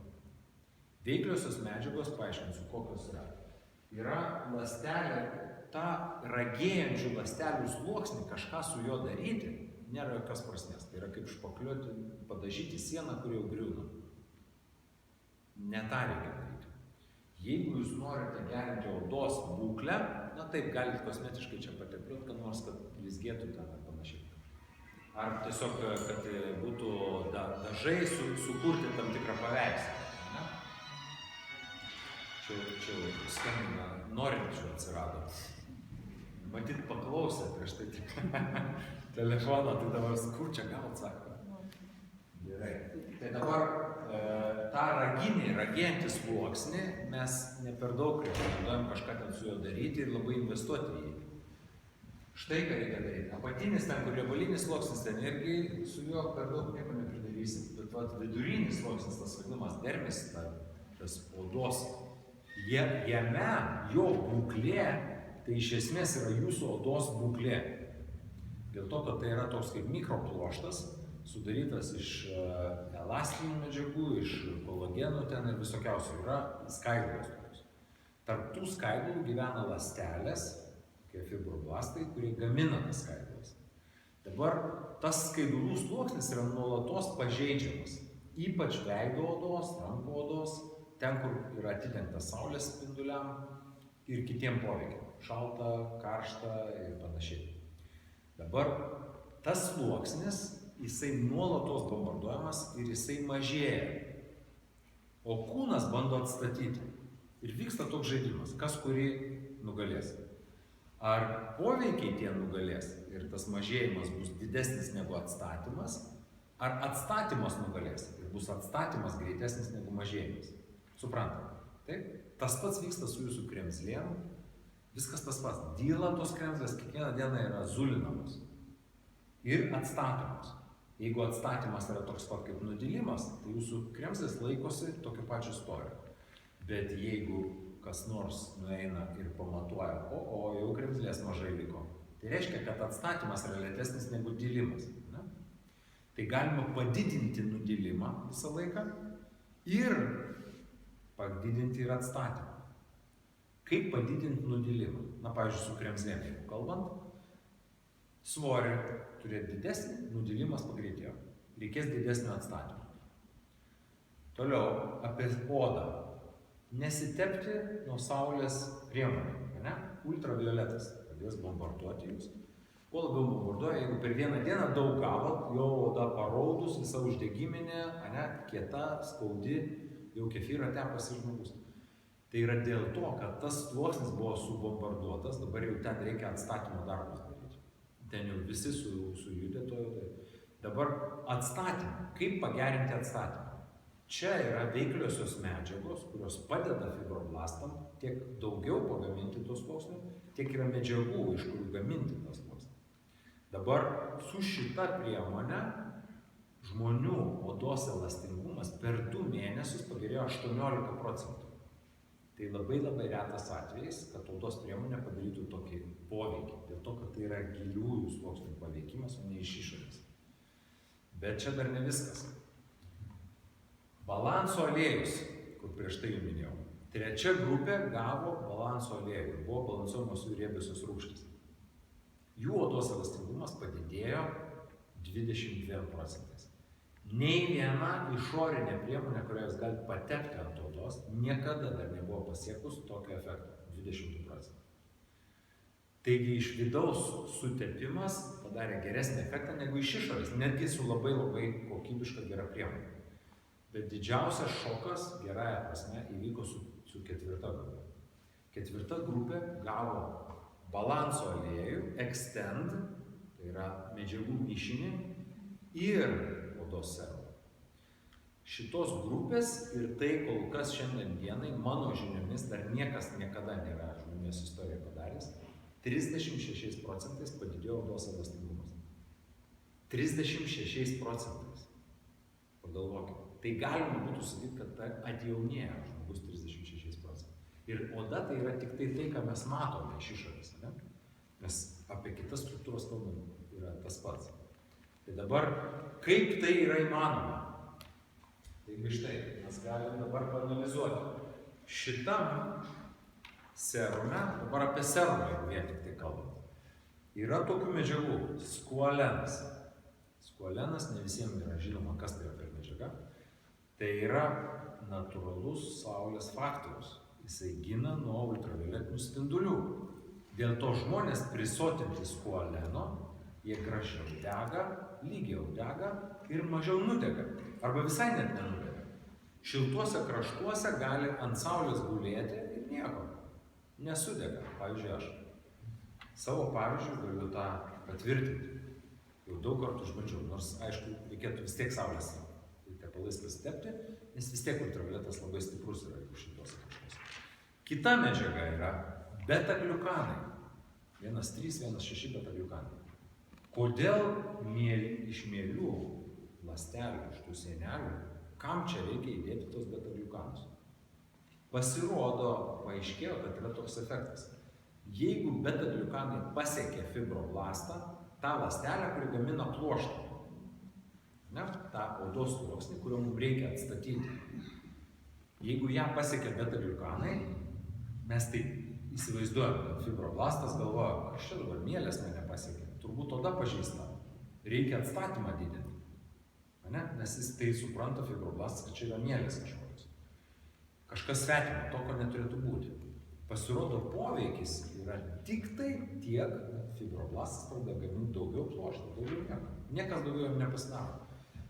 Veikliosios medžiagos, paaiškinsiu, kokios yra. Yra ląstelė, tą ragėjančių ląstelių sluoksnį kažką su juo daryti, nėra jokios prasmės. Tai yra kaip špakliuoti, padažyti sieną, kur jau griūna. Ne tą reikia daryti. Jeigu jūs norite gerinti odos būklę, na taip, galite kosmetiškai čia patepliuoti, kad nors, kad blizgėtų ten ar panašiai. Ar tiesiog, kad būtų dažai sukurti tam tikrą paveikslą. Čia skambina, norinčių atsirado. Matyt, paklausė prieš tai tik telefoną, tai dabar kur čia gal atsako. Gerai. Tai dabar tą ragėjantį sluoksnį mes ne per daug rekomenduojam kažką ten su juo daryti ir labai investuoti į jį. Štai ką reikia daryti. Apatinis ten, kur riebalinis sluoksnis, ten irgi su juo per daug nieko nepridarysit. Bet vidurinis sluoksnis, tas vadinamas dermis, tas odos, jame jo būklė, tai iš esmės yra jūsų odos būklė. Dėl to, kad tai yra toks kaip mikropluoštas, sudarytas iš elastinių medžiagų, iš kolagenų ten ir visokiausių. Yra skaidulos tokios. Tarp tų skaidulų gyvena ląstelės, kaip fibroblastai, kurie gamina tas skaidulas. Dabar tas skaidulų sluoksnis yra nuolatos pažeidžiamas. Ypač veido odos, rankų odos, ten, kur yra atidengtas saulės spinduliam ir kitiem poveikiam. Šalta, karšta ir panašiai. Dabar tas sluoksnis, jisai nuolatos bombarduojamas ir jisai mažėja. O kūnas bando atstatyti. Ir vyksta toks žaidimas, kas kurį nugalės. Ar poveikiai tie nugalės ir tas mažėjimas bus didesnis negu atstatymas, ar atstatymas nugalės ir bus atstatymas greitesnis negu mažėjimas. Suprantate? Taip? Tas pats vyksta su jūsų kremzlėm. Viskas tas pats. Dyla tos kremzlės kiekvieną dieną yra zulinamos ir atstatomos. Jeigu atstatymas yra toks pat kaip nudylimas, tai jūsų kremzlės laikosi tokio pačio storio. Bet jeigu kas nors nueina ir pamatuoja, jau kremzlės mažai liko, tai reiškia, kad atstatymas yra lėtesnis negu dylimas. Ne? Tai galima padidinti nudylimą visą laiką ir padidinti ir atstatymą. Kaip padidinti nudylimą? Na, pavyzdžiui, su kremzlėm, jeigu kalbant, svorį turėti didesnį, nudylimas pagreitėjo. Reikės didesnio atstatymo. Toliau, apie odą. Nesitepti nuo saulės priemonių, ne? Ultravioletas pradės bombarduoti jūs. Kuo labiau bombarduoja, jeigu per vieną dieną daug gavot, jo oda paraudus, visa uždegiminė, kieta, skaudi, jau kefyrą tepasi žmogus. Tai yra dėl to, kad tas sluoksnis buvo subombarduotas, dabar jau ten reikia atstatymo darbus daryti. Ten jau visi sujudėtojo. Dabar atstatymą. Kaip pagerinti atstatymą? Čia yra veikliosios medžiagos, kurios padeda fibroblastam tiek daugiau pagaminti tos sluoksnių, tiek yra medžiagų, iš kurių gaminti tas sluoksnį. Dabar su šita priemonė žmonių odos elastingumas per 2 mėnesius pagerėjo 18%. Tai labai retas atvejis, kad odos priemonė padarytų tokį poveikį, dėl to, kad tai yra giliųjų sluoksnių paveikimas, o ne iš išorės. Bet čia dar ne viskas. Balanso aliejus, kur prieš tai jau minėjau. 3 grupė gavo balanso aliejų, buvo balansuojamos jų riebiosios rūgštys. Jų odos elastingumas padidėjo 22%. Nei viena išorinė priemonė, kurią jūs galite patepti ant odos, niekada dar nebuvo pasiekus tokio efekto – 20%. Taigi iš vidaus sutepimas padarė geresnį efektą negu iš išorės, netgi su labai kokybiška gera priemonė. Bet didžiausias šokas, gerąja prasme, įvyko su 4. grupė. 4. grupė gavo balanso aliejų, Extend, tai yra medžiagų mišinį, ir odos serumą. Šitos grupės ir tai kol kas šiandien dienai, mano žiniomis, dar niekas niekada nėra žmonijos istorijoje padaręs, 36% padidėjo odos elastingumas. 36%. Pagalvokime. Tai galima būtų sakyti, kad tai atjaunėja žmogus 36%. Ir oda tai yra tik tai, ką mes matome iš išorės. Ne? Mes apie kitas struktūros kalbam, yra tas pats. Tai dabar, kaip tai yra įmanoma? Taigi štai, mes galim dabar paanalizuoti. Šitam serume, dabar apie serumą, jeigu vien tik tai kalbant, yra tokių medžiagų, skualenas. Skualenas, ne visiems yra žinoma, kas tai yra per medžiaga. Tai yra natūralus saulės faktorius. Jisai gina nuo ultravioletinių spindulių. Dėl to žmonės prisotinti skuoleno, jie gražiau dega, lygiau dega ir mažiau nudega. Arba visai net nenudega. Šiltuose kraštuose gali ant saulės gulėti ir nieko. Nesudega. Pavyzdžiui, aš savo pavyzdžių galiu tą patvirtinti. Jau daug kartų išbandžiau, nors aišku, reikėtų vis tiek saulės tepalais pasitepti, nes vis tiek ultravioletas labai stiprus yra šiltuose kraštuose. Kita medžiaga yra beta-gliukanai. 1,3, 1,6 beta-gliukanai. Kodėl iš mielių ląstelių, iš tų sienelių, kam čia reikia įdėti tos beta-gliukanus? Pasirodo, paaiškėjo, kad yra toks efektas. Jeigu beta-gliukanai pasiekia fibroblastą, tą ląstelę, kuri gamina pluoštą, tą odos sluoksnį, kurio mums reikia atstatyti. Jeigu ją pasiekia beta-gliukanai, mes taip įsivaizduojam, kad fibroblastas galvoja, kas čia dabar mielės mane pasiekia, turbūt oda pažeista, reikia atstatymą didinti. Nes jis tai supranta fibroblastas, kad čia yra mielės kažkokios. Kažkas svetima, to, ko neturėtų būti. Pasirodo, poveikis yra tik tai tiek, kad fibroblastas pradeda gaminti daugiau pluošto, daugiau nieko. Niekas daugiau jam nepasidaro.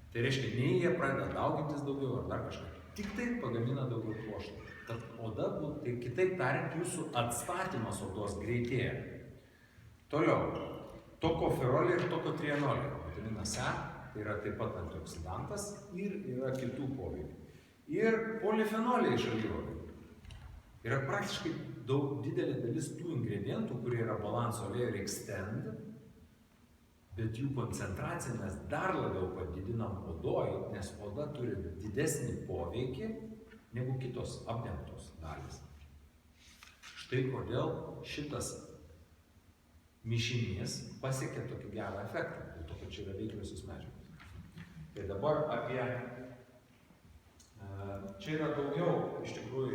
Tai reiškia, nei jie pradeda daugintis daugiau ar dar kažką. Tik tai pagamina daugiau pluošto. Tad oda, tai kitaip tariant, jūsų atstatymas odos greitėja. Toliau, tokoferolė ir tokotrienolė. Vitaminas E, tai yra taip pat antioksidantas ir yra kitų poveikių. Ir polifenoliai iš alyvuogių. Yra praktiškai didelė dalis tų ingredientų, kurie yra balanso aliejų ir extend, bet jų koncentraciją mes dar labiau padidinam odoj, nes oda turi didesnį poveikį negu kitos apdengtos dalys. Štai kodėl šitas mišinys pasiekia tokį gerą efektą, dėl to, kad čia yra veikliosios medžiagos. Tai dabar apie... Čia yra daugiau, iš tikrųjų,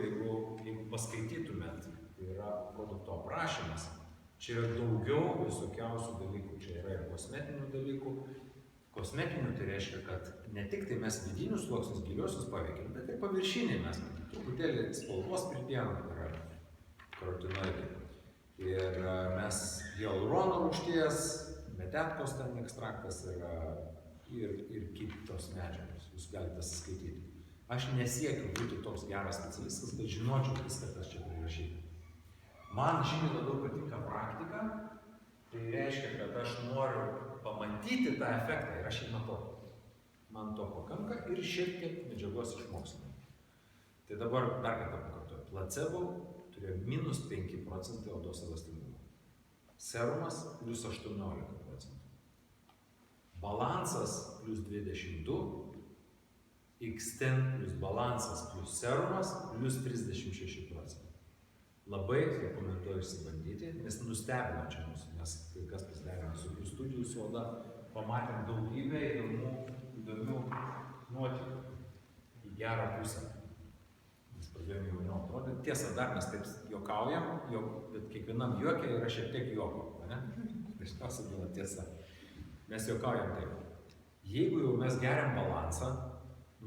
jeigu paskaitytumėt, tai yra produkto aprašymas, čia yra daugiau visokiausių dalykų, čia yra ir kosmetinių dalykų. Kosmetinių tai reiškia, kad ne tik tai mes vidinius sluoksnius giliosius paveikiam, bet ir paviršiniai mes truputėlį spalvos pridėjom, yra karotinoidai. Ir mes hialurono rūgšties, metetkos ten ekstraktas yra ir kitos medžiagos, jūs galite pasiskaityti. Aš nesiekiu būti toks geras specialistas, kad žinočiau viską, kas čia prirašyta. Man žymiai labiau patinka praktika, tai reiškia, kad aš noriu pamatyti tą efektą ir aš jį matau. Man to pakanka ir šiek tiek medžiagos išmoksime. Tai dabar dar kartą pakartoju. Placebo turėjo -5% odos elastingumo. Serumas +18%. Balansas +22%. Extend plus balansas plus serumas +36%. Labai rekomenduoju išsibandyti, nes nustebino čia mūsų, nes kai kas pasidarė su jų studijų su oda, pamatėm daugybę įdomių nuotykių į gerą pusę. Mes pradėjome jauniau atrodyti. Tiesa, dar mes taip juokaujam, bet kiekvienam juoke yra šiek tiek juoko, ne? Dažniausiai būna tiesa. Mes juokaujam taip. Jeigu jau mes geriam balansą,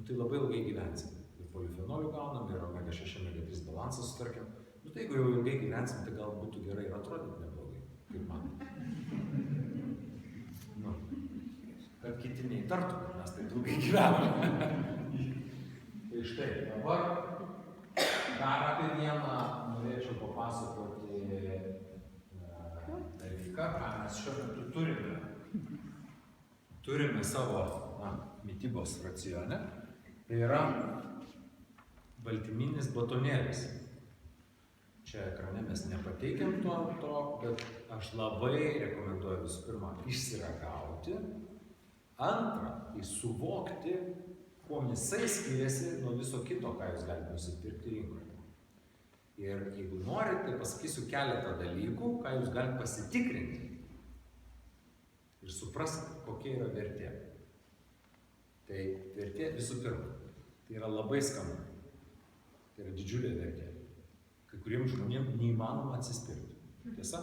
tai labai ilgai gyvensim. Ir polifenolių gaunam, ir omega-6, omega-3 balansą sutarkim. Tai jeigu jau ilgai gyvensim, tai gal būtų gerai ir atrodyti neblogai, kaip man. Kad kiti neįtartų, kad mes taip ilgai gyvename. Tai štai, dabar dar apie vieną norėčiau papasakoti dalyką, ką mes šiuo metu turime. Turime savo mitybos racione. Tai yra baltyminis batonėlis. Čia ekrane mes nepateikiam to, bet aš labai rekomenduoju visų pirma išsiragauti. Antra, tai suvokti, kuo jisai skiriasi nuo viso kito, ką jūs galite nusipirkti rinkoje. Ir jeigu norit, tai pasakysiu keletą dalykų, ką jūs galite pasitikrinti ir suprasti, kokia yra vertė. Tai vertė visų pirma, tai yra labai skanu, tai yra didžiulė vertė. Kai kuriems žmonėms neįmanoma atsispirti. Tiesa?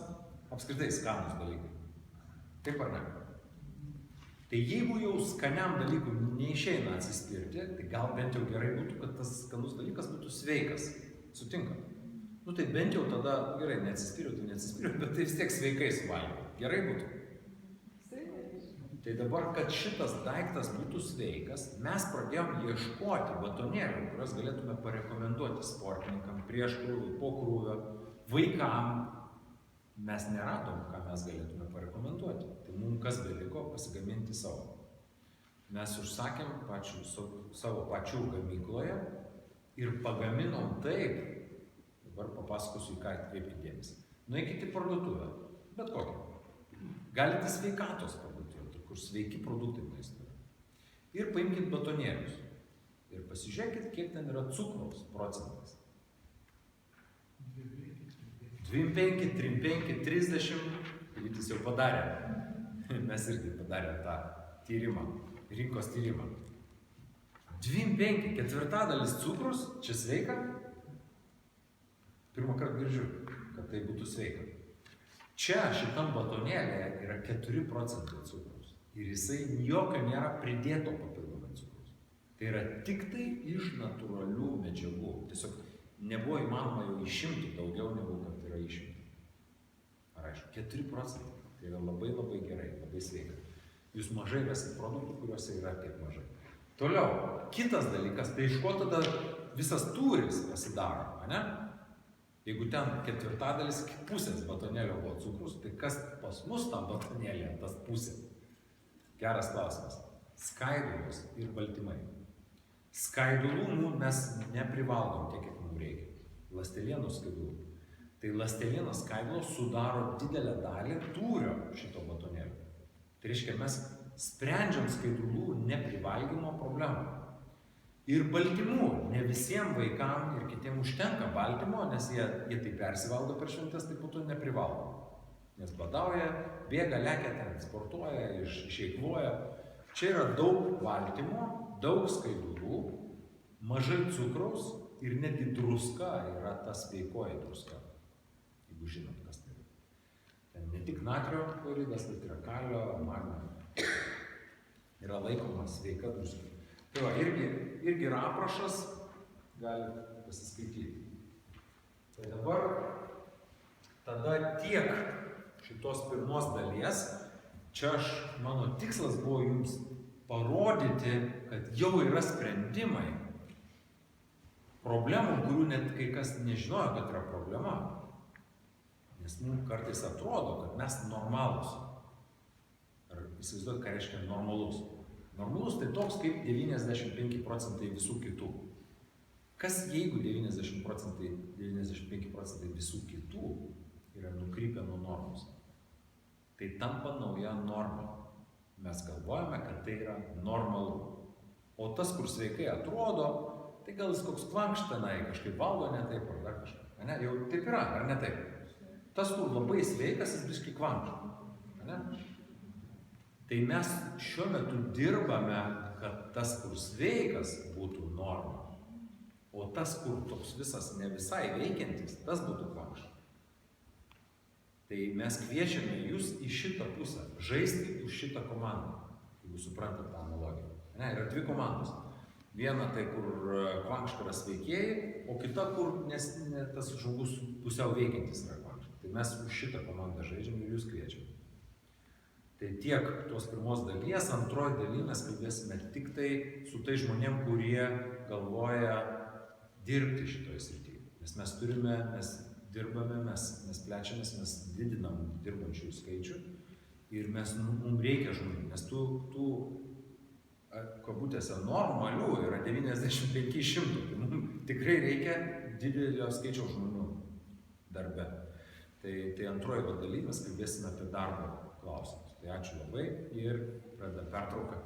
Apskritai skanus dalykai. Taip ar ne? Tai jeigu jau skaniam dalykui neišeina atsispirti, tai gal bent jau gerai būtų, kad tas skanus dalykas būtų sveikas. Sutinka? Nu tai bent jau tada, gerai, neatsispyriau, bet tai vis tiek sveikai suvalgiau. Gerai būtų. Tai dabar, kad šitas daiktas būtų sveikas, mes pradėjom ieškoti batonėlių, kuriuos galėtume parekomenduoti sportininkam prieš krūvį, po krūvio, vaikam. Mes neradom, ką mes galėtume parekomenduoti. Tai mums kas beliko pasigaminti savo. Mes užsakėm savo pačių gamykloje ir pagaminom taip, dabar papasakosiu, į ką atkreipti dėmesį. Nueikite į parduotuvę, bet kokią. Galite sveikatos parduotuvę, kur sveiki produktai maisto. Ir paimkite batonėlius. Ir pasižiūrėkit, kiek ten yra cukraus procentas. 25, 35, 30, Vytis jau padarė. Mes irgi padarėm tą tyrimą, rinkos tyrimą. 25, ketvirtadalis cukrus, čia sveika? Pirmą kartą girdžiu, kad tai būtų sveika. Čia šitam batonėlėje yra 4 procentai cukrus. Ir jisai jokio nėra pridėto papildomai cukrus. Tai yra tik tai iš natūralių medžiagų. Tiesiog nebuvo įmanoma jau išimti daugiau negu kad yra išimti. Ar aišku, 4 procentai. Tai yra labai labai gerai, labai sveika. Jūs mažai rasit produktų, kuriuose yra tiek mažai. Toliau, kitas dalykas, tai iš ko tada visas tūris pasidaro, ne? Jeigu ten ketvirtadalis, pusės batonėlio buvo cukrus, tai kas pas mus tam batonėlėje, tas pusė? Geras klausimas. Skaidulos ir baltymai. Skaidulų mes neprivalgom tiek, kiek mums reikia. Ląstelienos skaidulų. Tai ląstelienos skaidulos sudaro didelę dalį tūrio šito batonėlio. Tai reiškia, mes sprendžiam skaidulų neprivalgymo problemą. Ir baltymų. Ne visiems vaikams ir kitiems užtenka baltymo, nes jie tai persivalgo per šventes, tai po to neprivalgo. Nes badauja, bėga, lekia ten, sportuoja, išeikvoja. Čia yra daug baltymo, daug skaidulų, mažai cukraus ir netgi druska yra ta sveikoji druska. Jeigu žinot, kas tai yra. Ten ne tik natrio chloridas, bet yra kalio, magnio. Yra laikoma sveika druska. Tai va, irgi yra aprašas, galite pasiskaityti. Tai dabar, tada tiek šitos pirmos dalies, čia mano tikslas buvo jums parodyti, kad jau yra sprendimai problemų, kurių net kai kas nežinojo, kad yra problema. Nes mums kartais atrodo, kad mes normalūs. Ar įsivaizduot, ką reiškia normalus? Normalus tai toks kaip 95 procentai visų kitų. Kas jeigu 95 procentai visų kitų yra nukrypę nuo normos? Tai tampa nauja norma. Mes galvojame, kad tai yra normalu. O tas, kur sveikai atrodo, tai gal jis koks kvankštenai, kažkaip valgo ne taip ar dar kažką. Ne? Jau taip yra, ar ne taip? Tas, kur labai sveikas, jis biškai kvankšta. Tai mes šiuo metu dirbame, kad tas, kur sveikas, būtų norma. O tas, kur toks visas ne visai veikiantis, tas būtų kvankšta. Tai mes kviečiame jūs į šitą pusę, žaisti už šitą komandą, jeigu suprantate tą analogiją. Yra 2 komandos. Viena tai, kur kvankšta yra sveikieji, o kita, kur tas žmogus pusiau veikiantis yra kvankšta. Tai mes už šitą komandą žaidžiam ir jūs kviečiam. Tai tiek tos pirmos dalies, antroji daly mes kalbėsime tik tai su tai žmonėm, kurie galvoja dirbti šitoje srityje. Nes mes dirbame, mes plečiamės, mes didinam dirbančiųjų skaičių ir mums reikia žmonių, nes tų kabutėse normalių yra 95-100, tai mums tikrai reikia didelio skaičiaus žmonių darbe. Tai antroji daly mes kalbėsime apie darbo klausimus. Tai ačiū labai ir pradedam pertrauką.